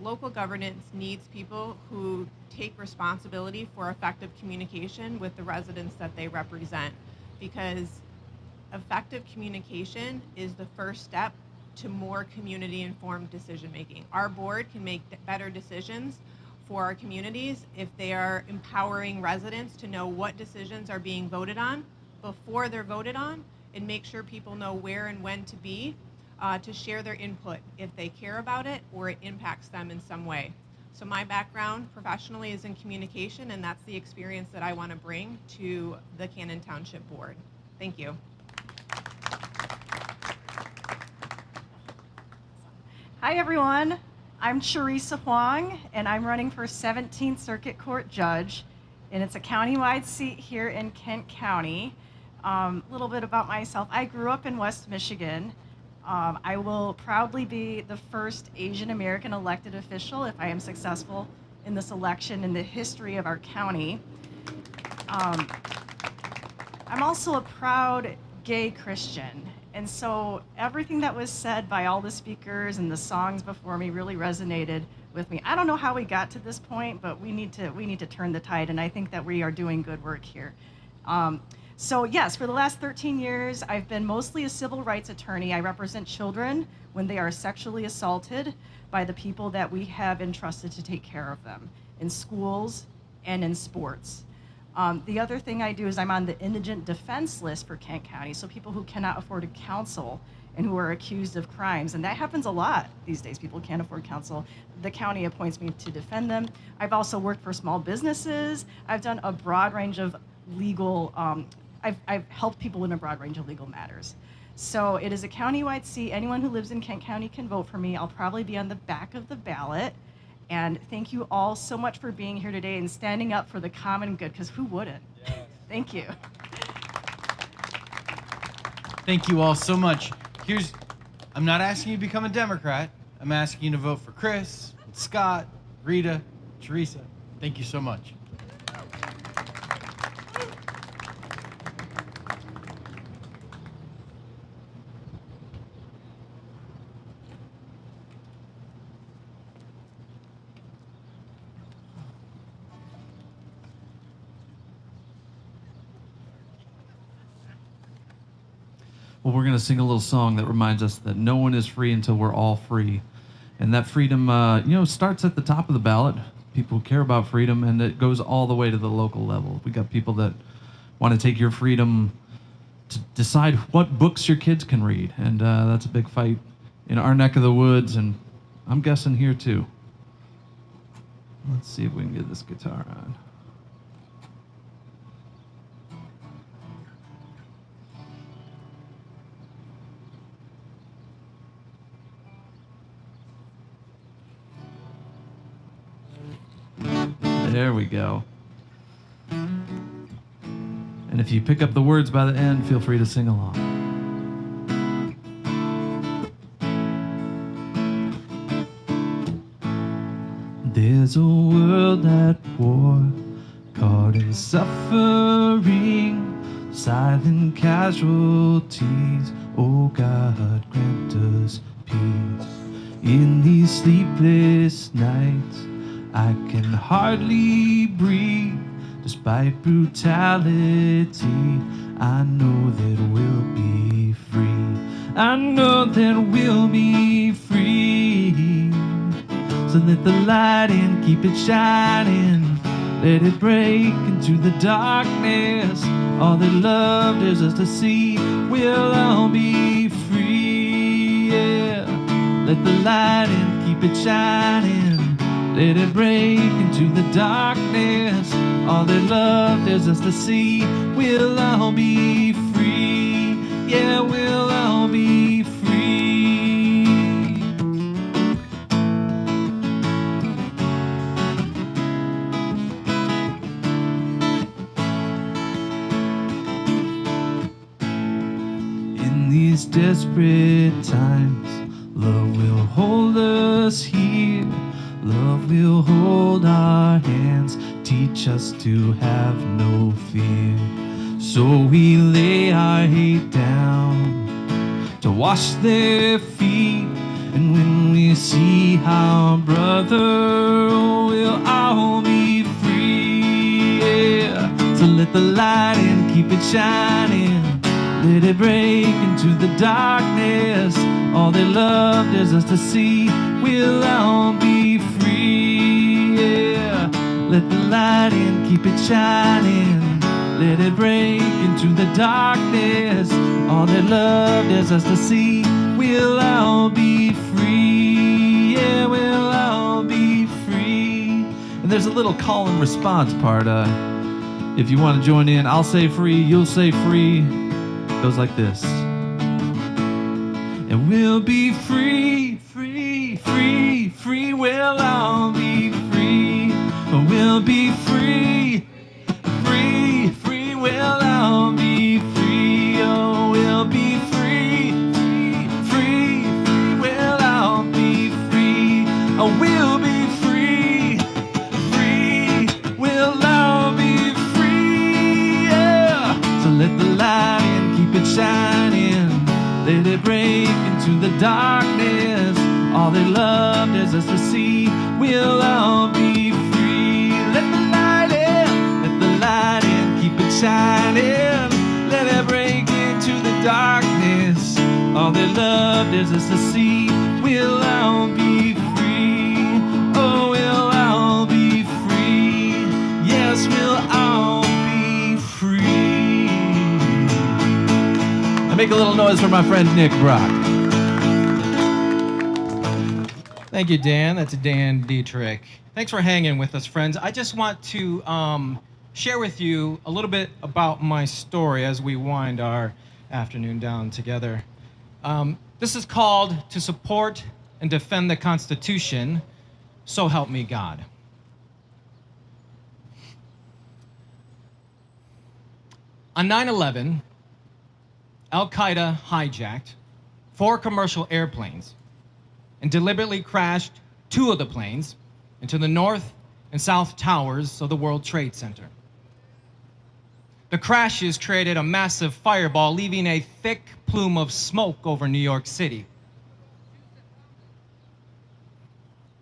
local governance needs people who take responsibility for effective communication with the residents that they represent, because effective communication is the first step to more community-informed decision-making. Our board can make better decisions for our communities if they are empowering residents to know what decisions are being voted on before they're voted on, and make sure people know where and when to be to share their input if they care about it or it impacts them in some way. So my background professionally is in communication, and that's the experience that I want to bring to the Cannon Township Board. Thank you. Hi everyone, I'm Charissa Huang, and I'm running for 17th Circuit Court Judge, and it's a countywide seat here in Kent County. A little bit about myself. I grew up in West Michigan. I will proudly be the first Asian American elected official if I am successful in this election in the history of our county. I'm also a proud gay Christian. And so everything that was said by all the speakers and the songs before me really resonated with me. I don't know how we got to this point, but we need to turn the tide, and I think that we are doing good work here. So yes, for the last 13 years, I've been mostly a civil rights attorney. I represent children when they are sexually assaulted by the people that we have entrusted to take care of them in schools and in sports. The other thing I do is I'm on the indigent defense list for Kent County, so people who cannot afford a counsel and who are accused of crimes, and that happens a lot these days. People can't afford counsel. The county appoints me to defend them. I've also worked for small businesses. I've done a broad range of legal, I've helped people in a broad range of legal matters. So it is a countywide seat. Anyone who lives in Kent County can vote for me. I'll probably be on the back of the ballot. And thank you all so much for being here today and standing up for the common good, because who wouldn't? Yes. Thank you. Thank you all so much. I'm not asking you to become a Democrat. I'm asking you to vote for Kris, Scott, Rita, Charissa. Thank you so much. Well, we're going to sing a little song that reminds us that no one is free until we're all free. And that freedom, starts at the top of the ballot. People care about freedom, and it goes all the way to the local level. We got people that want to take your freedom to decide what books your kids can read. And that's a big fight in our neck of the woods, and I'm guessing here too. Let's see if we can get this guitar on. There we go. And if you pick up the words by the end, feel free to sing along. There's a world at war, caught in suffering, silent casualties. Oh God, grant us peace. In these sleepless nights, I can hardly breathe. Despite brutality, I know that we'll be free. I know that we'll be free. So let the light in, keep it shining. Let it break into the darkness. All that love dares us to see, we'll all be free. Yeah. Let the light in, keep it shining. Let it break into the darkness. All that love dares us to see, we'll all be free. Yeah, we'll all be free. In these desperate times, love will hold us here. Love will hold our hands, teach us to have no fear. So we lay our hate down to wash their feet. And when we see our brother, we'll all be free. Yeah. So let the light in, keep it shining. Let it break into the darkness. All they loved is us to see. We'll all be free, yeah. Let the light in, keep it shining. Let it break into the darkness. All they loved is us to see. We'll all be free, yeah, we'll all be free. And there's a little call and response part. If you want to join in, I'll say free, you'll say free. It goes like this. And we'll be free, free, free, free. We'll all be free. We'll be free, free, free. We'll all be free. Oh, we'll be free, free, free, free. We'll all be free. Oh, we'll be free, free. We'll all be free. Yeah. So let the light in, keep it shining. Let it break into the darkness. All they loved is us to see. We'll all be free. Let the light in, keep it shining. Let it break into the darkness. All they loved is us to see. We'll all be free. Oh, we'll all be free. Yes, we'll all be free. Make a little noise for my friend Nick Brock. Thank you, Dan. That's Dan Dietrich. Thanks for hanging with us, friends. I just want to share with you a little bit about my story as we wind our afternoon down together. This is called To Support and Defend the Constitution, So Help Me God. On 9/11, Al-Qaeda hijacked 4 commercial airplanes and deliberately crashed 2 of the planes into the north and south towers of the World Trade Center. The crashes created a massive fireball, leaving a thick plume of smoke over New York City.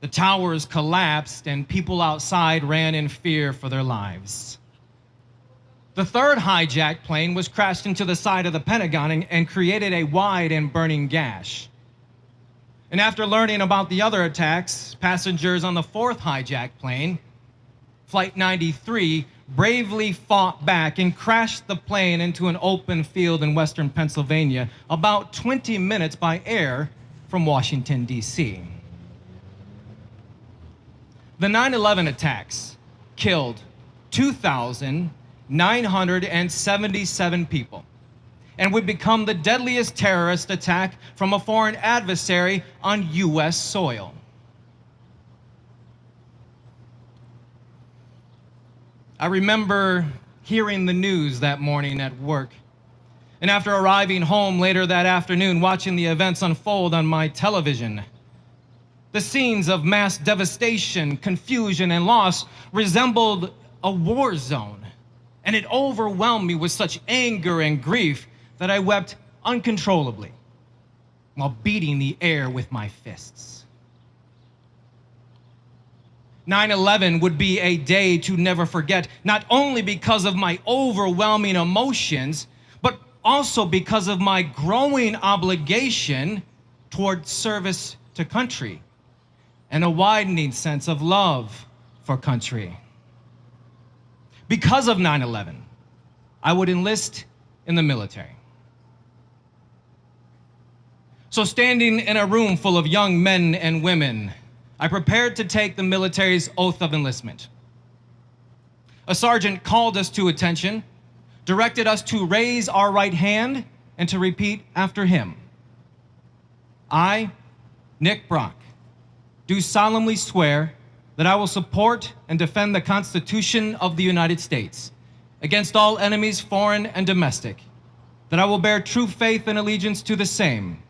The towers collapsed and people outside ran in fear for their lives. The third hijacked plane was crashed into the side of the Pentagon and created a wide and burning gash. And after learning about the other attacks, passengers on the fourth hijacked plane, Flight 93, bravely fought back and crashed the plane into an open field in western Pennsylvania, about 20 minutes by air from Washington, D.C. The 9/11 attacks killed 2,977 people and would become the deadliest terrorist attack from a foreign adversary on U.S. soil. I remember hearing the news that morning at work, and after arriving home later that afternoon, watching the events unfold on my television. The scenes of mass devastation, confusion, and loss resembled a war zone, and it overwhelmed me with such anger and grief that I wept uncontrollably while beating the air with my fists. 9/11 would be a day to never forget, not only because of my overwhelming emotions, but also because of my growing obligation toward service to country and a widening sense of love for country. Because of 9/11, I would enlist in the military. So standing in a room full of young men and women, I prepared to take the military's oath of enlistment. A sergeant called us to attention, directed us to raise our right hand and to repeat after him. I, Nick Brock, do solemnly swear that I will support and defend the Constitution of the United States against all enemies, foreign and domestic, that I will bear true faith and allegiance to the same,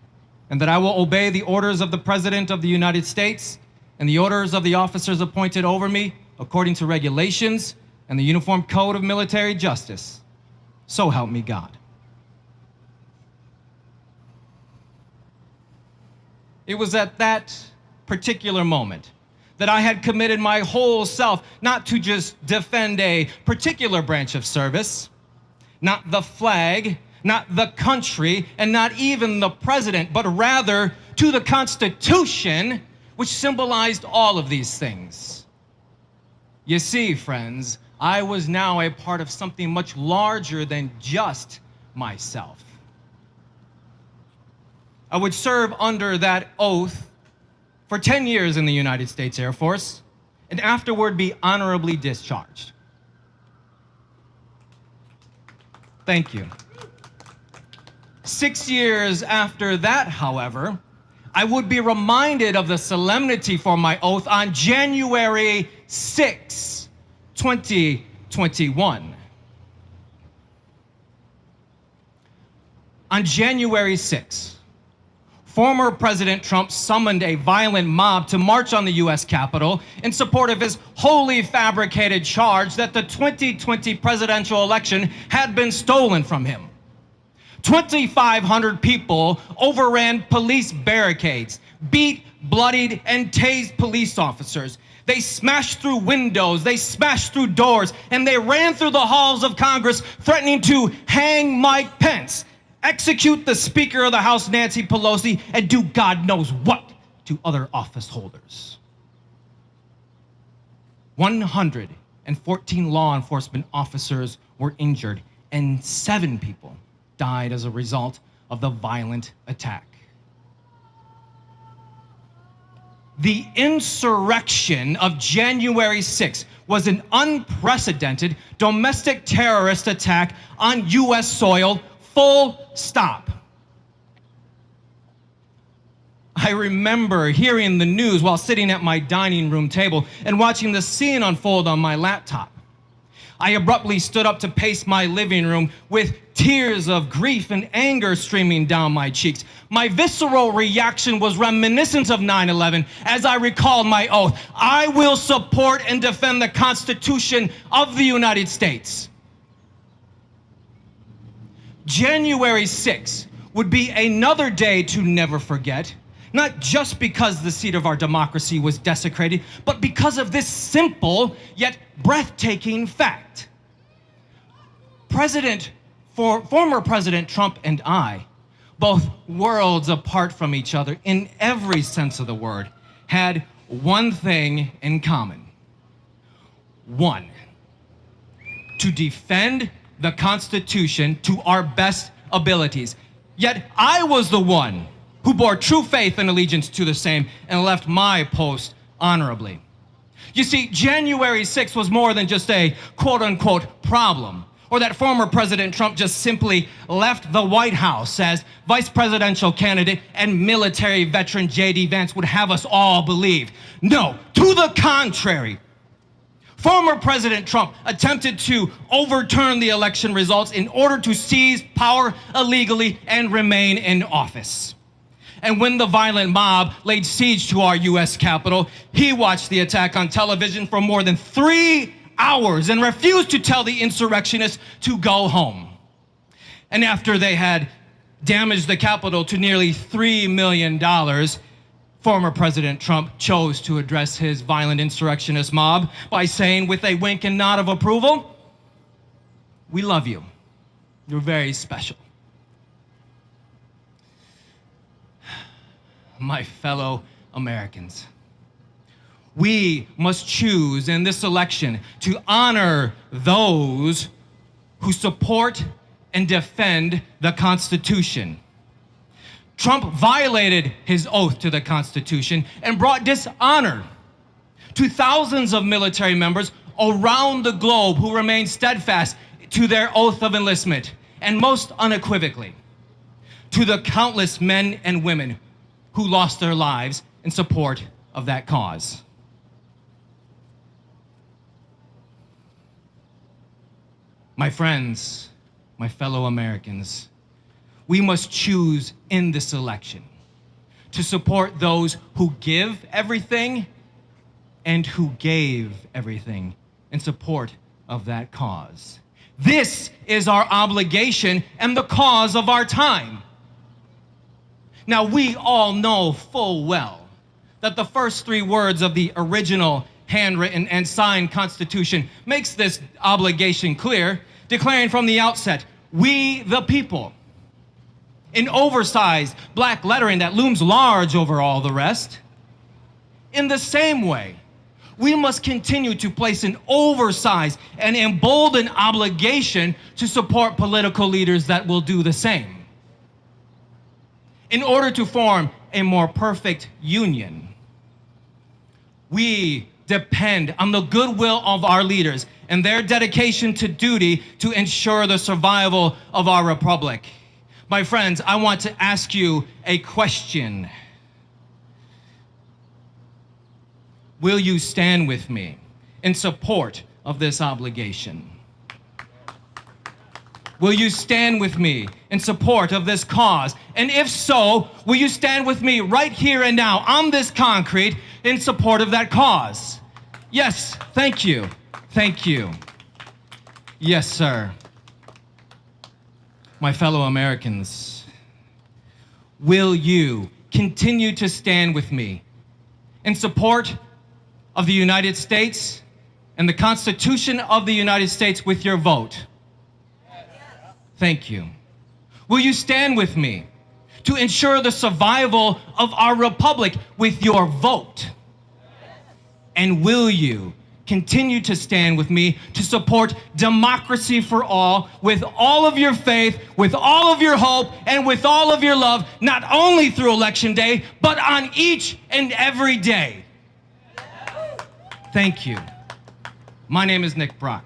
and that I will obey the orders of the President of the United States and the orders of the officers appointed over me according to regulations and the Uniform Code of Military Justice. So help me God. It was at that particular moment that I had committed my whole self not to just defend a particular branch of service, not the flag, not the country, and not even the president, but rather to the Constitution, which symbolized all of these things. You see, friends, I was now a part of something much larger than just myself. I would serve under that oath for 10 years in the United States Air Force, and afterward be honorably discharged. Thank you. 6 years after that, however, I would be reminded of the solemnity for my oath on January 6, 2021. On January 6, former President Trump summoned a violent mob to march on the U.S. Capitol in support of his wholly fabricated charge that the 2020 presidential election had been stolen from him. 2,500 people overran police barricades, beat, bloodied, and tased police officers. They smashed through windows, they smashed through doors, and they ran through the halls of Congress threatening to hang Mike Pence, execute the Speaker of the House, Nancy Pelosi, and do God knows what to other office holders. 114 law enforcement officers were injured, and 7 people died as a result of the violent attack. The insurrection of January 6th was an unprecedented domestic terrorist attack on U.S. soil. Full stop. I remember hearing the news while sitting at my dining room table and watching the scene unfold on my laptop. I abruptly stood up to pace my living room with tears of grief and anger streaming down my cheeks. My visceral reaction was reminiscent of 9/11 as I recalled my oath. I will support and defend the Constitution of the United States. January 6th would be another day to never forget, not just because the seat of our democracy was desecrated, but because of this simple yet breathtaking fact. Former President Trump and I, both worlds apart from each other in every sense of the word, had one thing in common. One, to defend the Constitution to our best abilities. Yet I was the one who bore true faith and allegiance to the same and left my post honorably. You see, January 6th was more than just a quote-unquote problem, or that former President Trump just simply left the White House as vice presidential candidate and military veteran J.D. Vance would have us all believe. No, to the contrary. Former President Trump attempted to overturn the election results in order to seize power illegally and remain in office. And when the violent mob laid siege to our U.S. Capitol, he watched the attack on television for more than 3 hours and refused to tell the insurrectionists to go home. And after they had damaged the Capitol to nearly $3 million, former President Trump chose to address his violent insurrectionist mob by saying with a wink and nod of approval, "We love you. You're very special." My fellow Americans, we must choose in this election to honor those who support and defend the Constitution. Trump violated his oath to the Constitution and brought dishonor to thousands of military members around the globe who remain steadfast to their oath of enlistment, and most unequivocally, to the countless men and women who lost their lives in support of that cause. My friends, my fellow Americans, we must choose in this election to support those who give everything and who gave everything in support of that cause. This is our obligation and the cause of our time. Now, we all know full well that the first 3 words of the original handwritten and signed Constitution makes this obligation clear, declaring from the outset, "We the people in oversized black lettering that looms large over all the rest. In the same way, we must continue to place an oversized and emboldened obligation to support political leaders that will do the same. In order to form a more perfect union, we depend on the goodwill of our leaders and their dedication to duty to ensure the survival of our republic. My friends, I want to ask you a question. Will you stand with me in support of this obligation? Will you stand with me in support of this cause? And if so, will you stand with me right here and now on this concrete in support of that cause? Yes, thank you. Thank you. Yes, sir. My fellow Americans, will you continue to stand with me in support of the United States and the Constitution of the United States with your vote? Thank you. Will you stand with me to ensure the survival of our republic with your vote? And will you continue to stand with me to support democracy for all with all of your faith, with all of your hope, and with all of your love, not only through Election Day, but on each and every day? Thank you. My name is Nick Brock.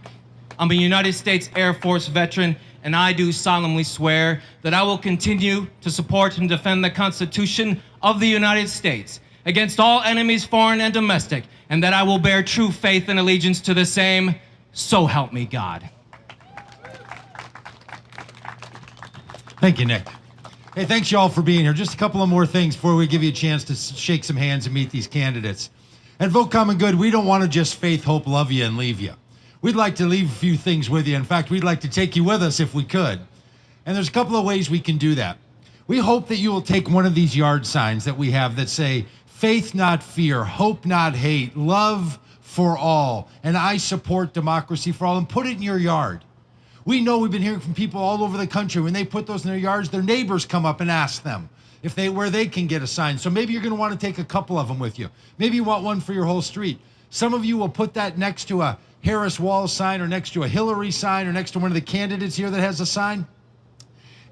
I'm a United States Air Force veteran, and I do solemnly swear that I will continue to support and defend the Constitution of the United States against all enemies, foreign and domestic, and that I will bear true faith and allegiance to the same, so help me God. Thank you, Nick. Hey, thanks y'all for being here. Just a couple of more things before we give you a chance to shake some hands and meet these candidates. At Vote Common Good, we don't want to just faith, hope, love you, and leave you. We'd like to leave a few things with you. In fact, we'd like to take you with us if we could. And there's a couple of ways we can do that. We hope that you will take one of these yard signs that we have that say, faith not fear, hope not hate, love for all, and I support democracy for all, and put it in your yard. We know we've been hearing from people all over the country. When they put those in their yards, their neighbors come up and ask them where they can get a sign. So maybe you're going to want to take a couple of them with you. Maybe you want one for your whole street. Some of you will put that next to a Harris Wall sign or next to a Hillary sign or next to one of the candidates here that has a sign.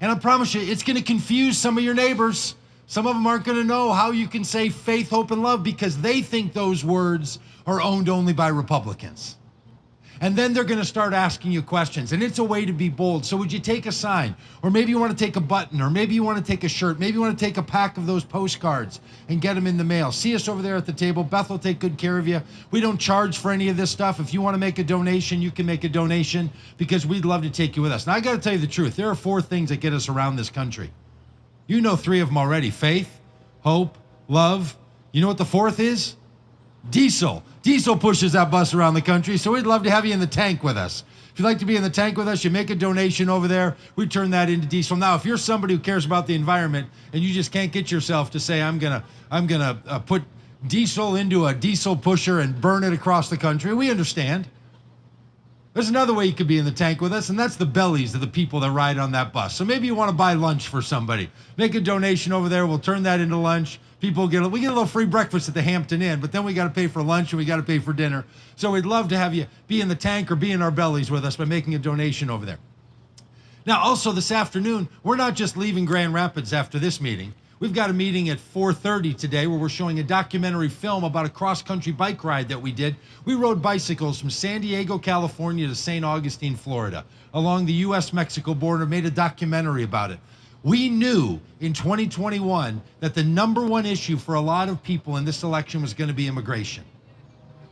And I promise you, it's going to confuse some of your neighbors. Some of them aren't going to know how you can say faith, hope, and love because they think those words are owned only by Republicans. And then they're going to start asking you questions. And it's a way to be bold. So would you take a sign? Or maybe you want to take a button. Or maybe you want to take a shirt. Maybe you want to take a pack of those postcards and get them in the mail. See us over there at the table. Beth will take good care of you. We don't charge for any of this stuff. If you want to make a donation, you can make a donation because we'd love to take you with us. Now, I got to tell you the truth. There are 4 things that get us around this country. You know 3 of them already. Faith, hope, love. You know what the 4th is? Diesel. Diesel pushes that bus around the country, so we'd love to have you in the tank with us. If you'd like to be in the tank with us, you make a donation over there. We turn that into diesel. Now, if you're somebody who cares about the environment and you just can't get yourself to say, I'm gonna put diesel into a diesel pusher and burn it across the country, we understand. There's another way you could be in the tank with us, and that's the bellies of the people that ride on that bus. So maybe you want to buy lunch for somebody. Make a donation over there. We'll turn that into lunch. We get a little free breakfast at the Hampton Inn, but then we got to pay for lunch and we got to pay for dinner. So we'd love to have you be in the tank or be in our bellies with us by making a donation over there. Now, also this afternoon, we're not just leaving Grand Rapids after this meeting. We've got a meeting at 4:30 today where we're showing a documentary film about a cross-country bike ride that we did. We rode bicycles from San Diego, California to St. Augustine, Florida, along the U.S.-Mexico border, made a documentary about it. We knew in 2021 that the #1 issue for a lot of people in this election was going to be immigration.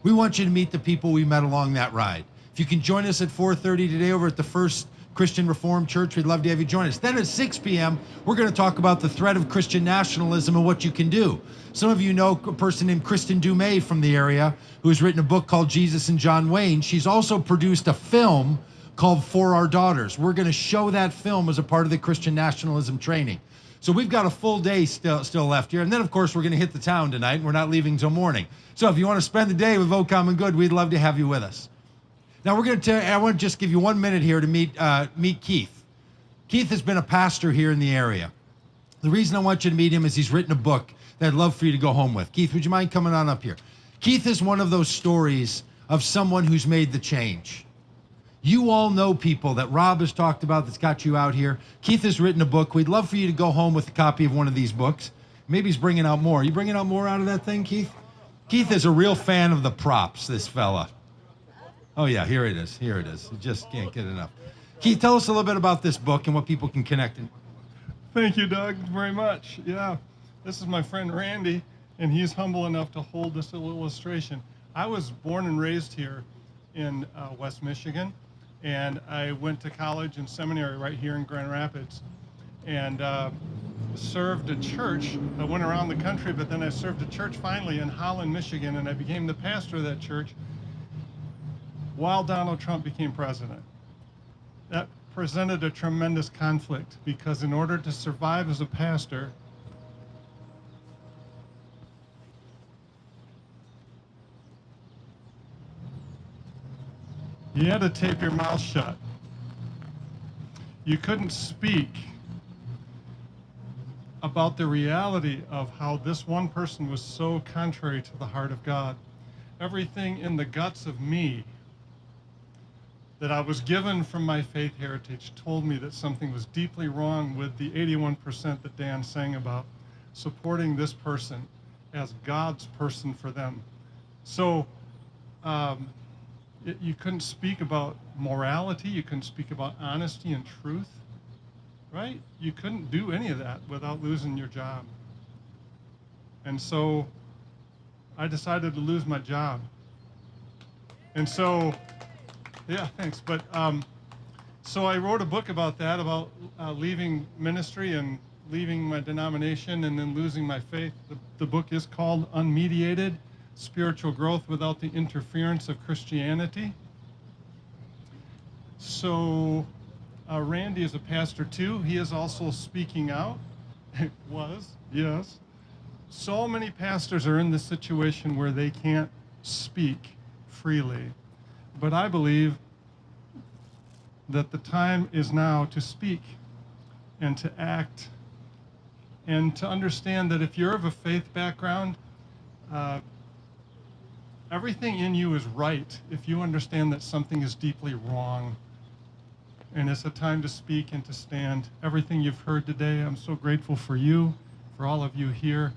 We want you to meet the people we met along that ride. If you can join us at 4:30 today over at the First Christian Reformed Church, we'd love to have you join us. Then at 6 p.m., we're going to talk about the threat of Christian nationalism and what you can do. Some of you know a person named Kristen Dumais from the area who has written a book called Jesus and John Wayne. She's also produced a film called For Our Daughters. We're going to show that film as a part of the Christian nationalism training. So we've got a full day still left here. And then, of course, we're going to hit the town tonight, and we're not leaving until morning. So if you want to spend the day with Vote Common Good, we'd love to have you with us. Now, I want to just give you 1 minute here to meet Keith. Keith has been a pastor here in the area. The reason I want you to meet him is he's written a book that I'd love for you to go home with. Keith, would you mind coming on up here? Keith is one of those stories of someone who's made the change. You all know people that Rob has talked about that's got you out here. Keith has written a book. We'd love for you to go home with a copy of one of these books. Maybe he's bringing out more. Are you bringing out more out of that thing, Keith? Keith is a real fan of the props, this fella. Oh, yeah, here it is. Here it is. You just can't get enough. Keith, tell us a little bit about this book and what people can connect in. Thank you, Doug, very much. Yeah, this is my friend Randy, and he's humble enough to hold this little illustration. I was born and raised here in West Michigan, and I went to college and seminary right here in Grand Rapids, and served a church. I went around the country, but then I served a church finally in Holland, Michigan, and I became the pastor of that church while Donald Trump became president. That presented a tremendous conflict because in order to survive as a pastor, you had to tape your mouth shut. You couldn't speak about the reality of how this one person was so contrary to the heart of God. Everything in the guts of me that I was given from my faith heritage told me that something was deeply wrong with the 81% that Dan sang about, supporting this person as God's person for them. So you couldn't speak about morality, you couldn't speak about honesty and truth, right? You couldn't do any of that without losing your job. And so I decided to lose my job. And so, yeah, thanks. But so I wrote a book about that, about leaving ministry and leaving my denomination and then losing my faith. The book is called Unmediated: Spiritual Growth Without the Interference of Christianity. So Randy is a pastor too. He is also speaking out. Yes. So many pastors are in this situation where they can't speak freely. But I believe that the time is now to speak and to act and to understand that if you're of a faith background, everything in you is right if you understand that something is deeply wrong. And it's a time to speak and to stand. Everything you've heard today, I'm so grateful for you, for all of you here.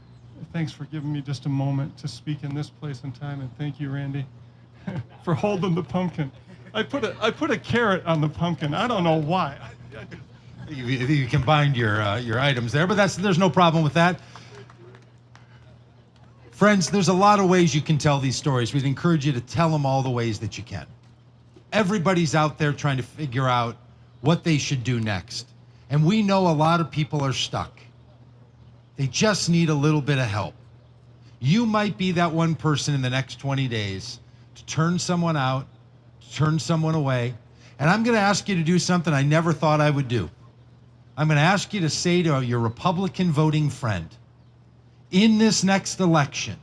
Thanks for giving me just a moment to speak in this place and time, and thank you, Randy, for holding the pumpkin. I put a carrot on the pumpkin. I don't know why. You combined your items there, but there's no problem with that. Friends, there's a lot of ways you can tell these stories. We'd encourage you to tell them all the ways that you can. Everybody's out there trying to figure out what they should do next. And we know a lot of people are stuck. They just need a little bit of help. You might be that one person in the next 20 days to turn someone out, to turn someone away. And I'm going to ask you to do something I never thought I would do. I'm going to ask you to say to your Republican voting friend, in this next election,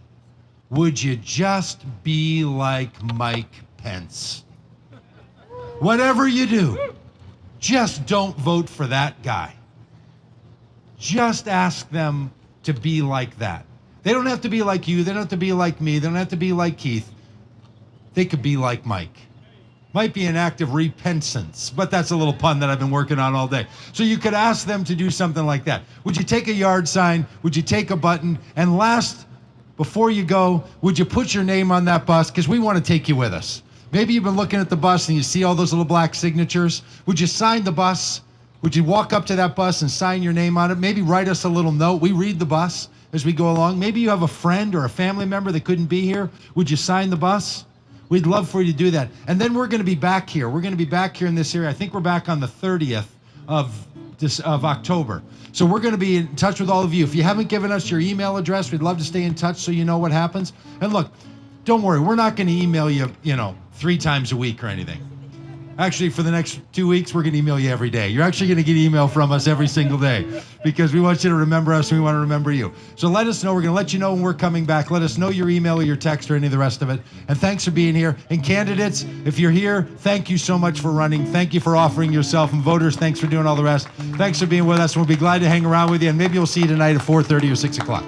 would you just be like Mike Pence? Whatever you do, just don't vote for that guy. Just ask them to be like that. They don't have to be like you. They don't have to be like me. They don't have to be like Keith. They could be like Mike. Might be an act of repentance, but that's a little pun that I've been working on all day. So you could ask them to do something like that. Would you take a yard sign? Would you take a button? And last, before you go, would you put your name on that bus? Because we want to take you with us. Maybe you've been looking at the bus and you see all those little black signatures. Would you sign the bus? Would you walk up to that bus and sign your name on it? Maybe write us a little note. We read the bus as we go along. Maybe you have a friend or a family member that couldn't be here. Would you sign the bus? We'd love for you to do that. And then we're going to be back here. We're going to be back here in this area. I think we're back on the 30th of October. So we're going to be in touch with all of you. If you haven't given us your email address, we'd love to stay in touch so you know what happens. And look, don't worry. We're not going to email you, 3 times a week or anything. Actually, for the next 2 weeks, we're going to email you every day. You're actually going to get email from us every single day because we want you to remember us and we want to remember you. So let us know. We're going to let you know when we're coming back. Let us know your email or your text or any of the rest of it. And thanks for being here. And candidates, if you're here, thank you so much for running. Thank you for offering yourself. And voters, thanks for doing all the rest. Thanks for being with us. We'll be glad to hang around with you. And maybe we'll see you tonight at 4:30 or 6 o'clock.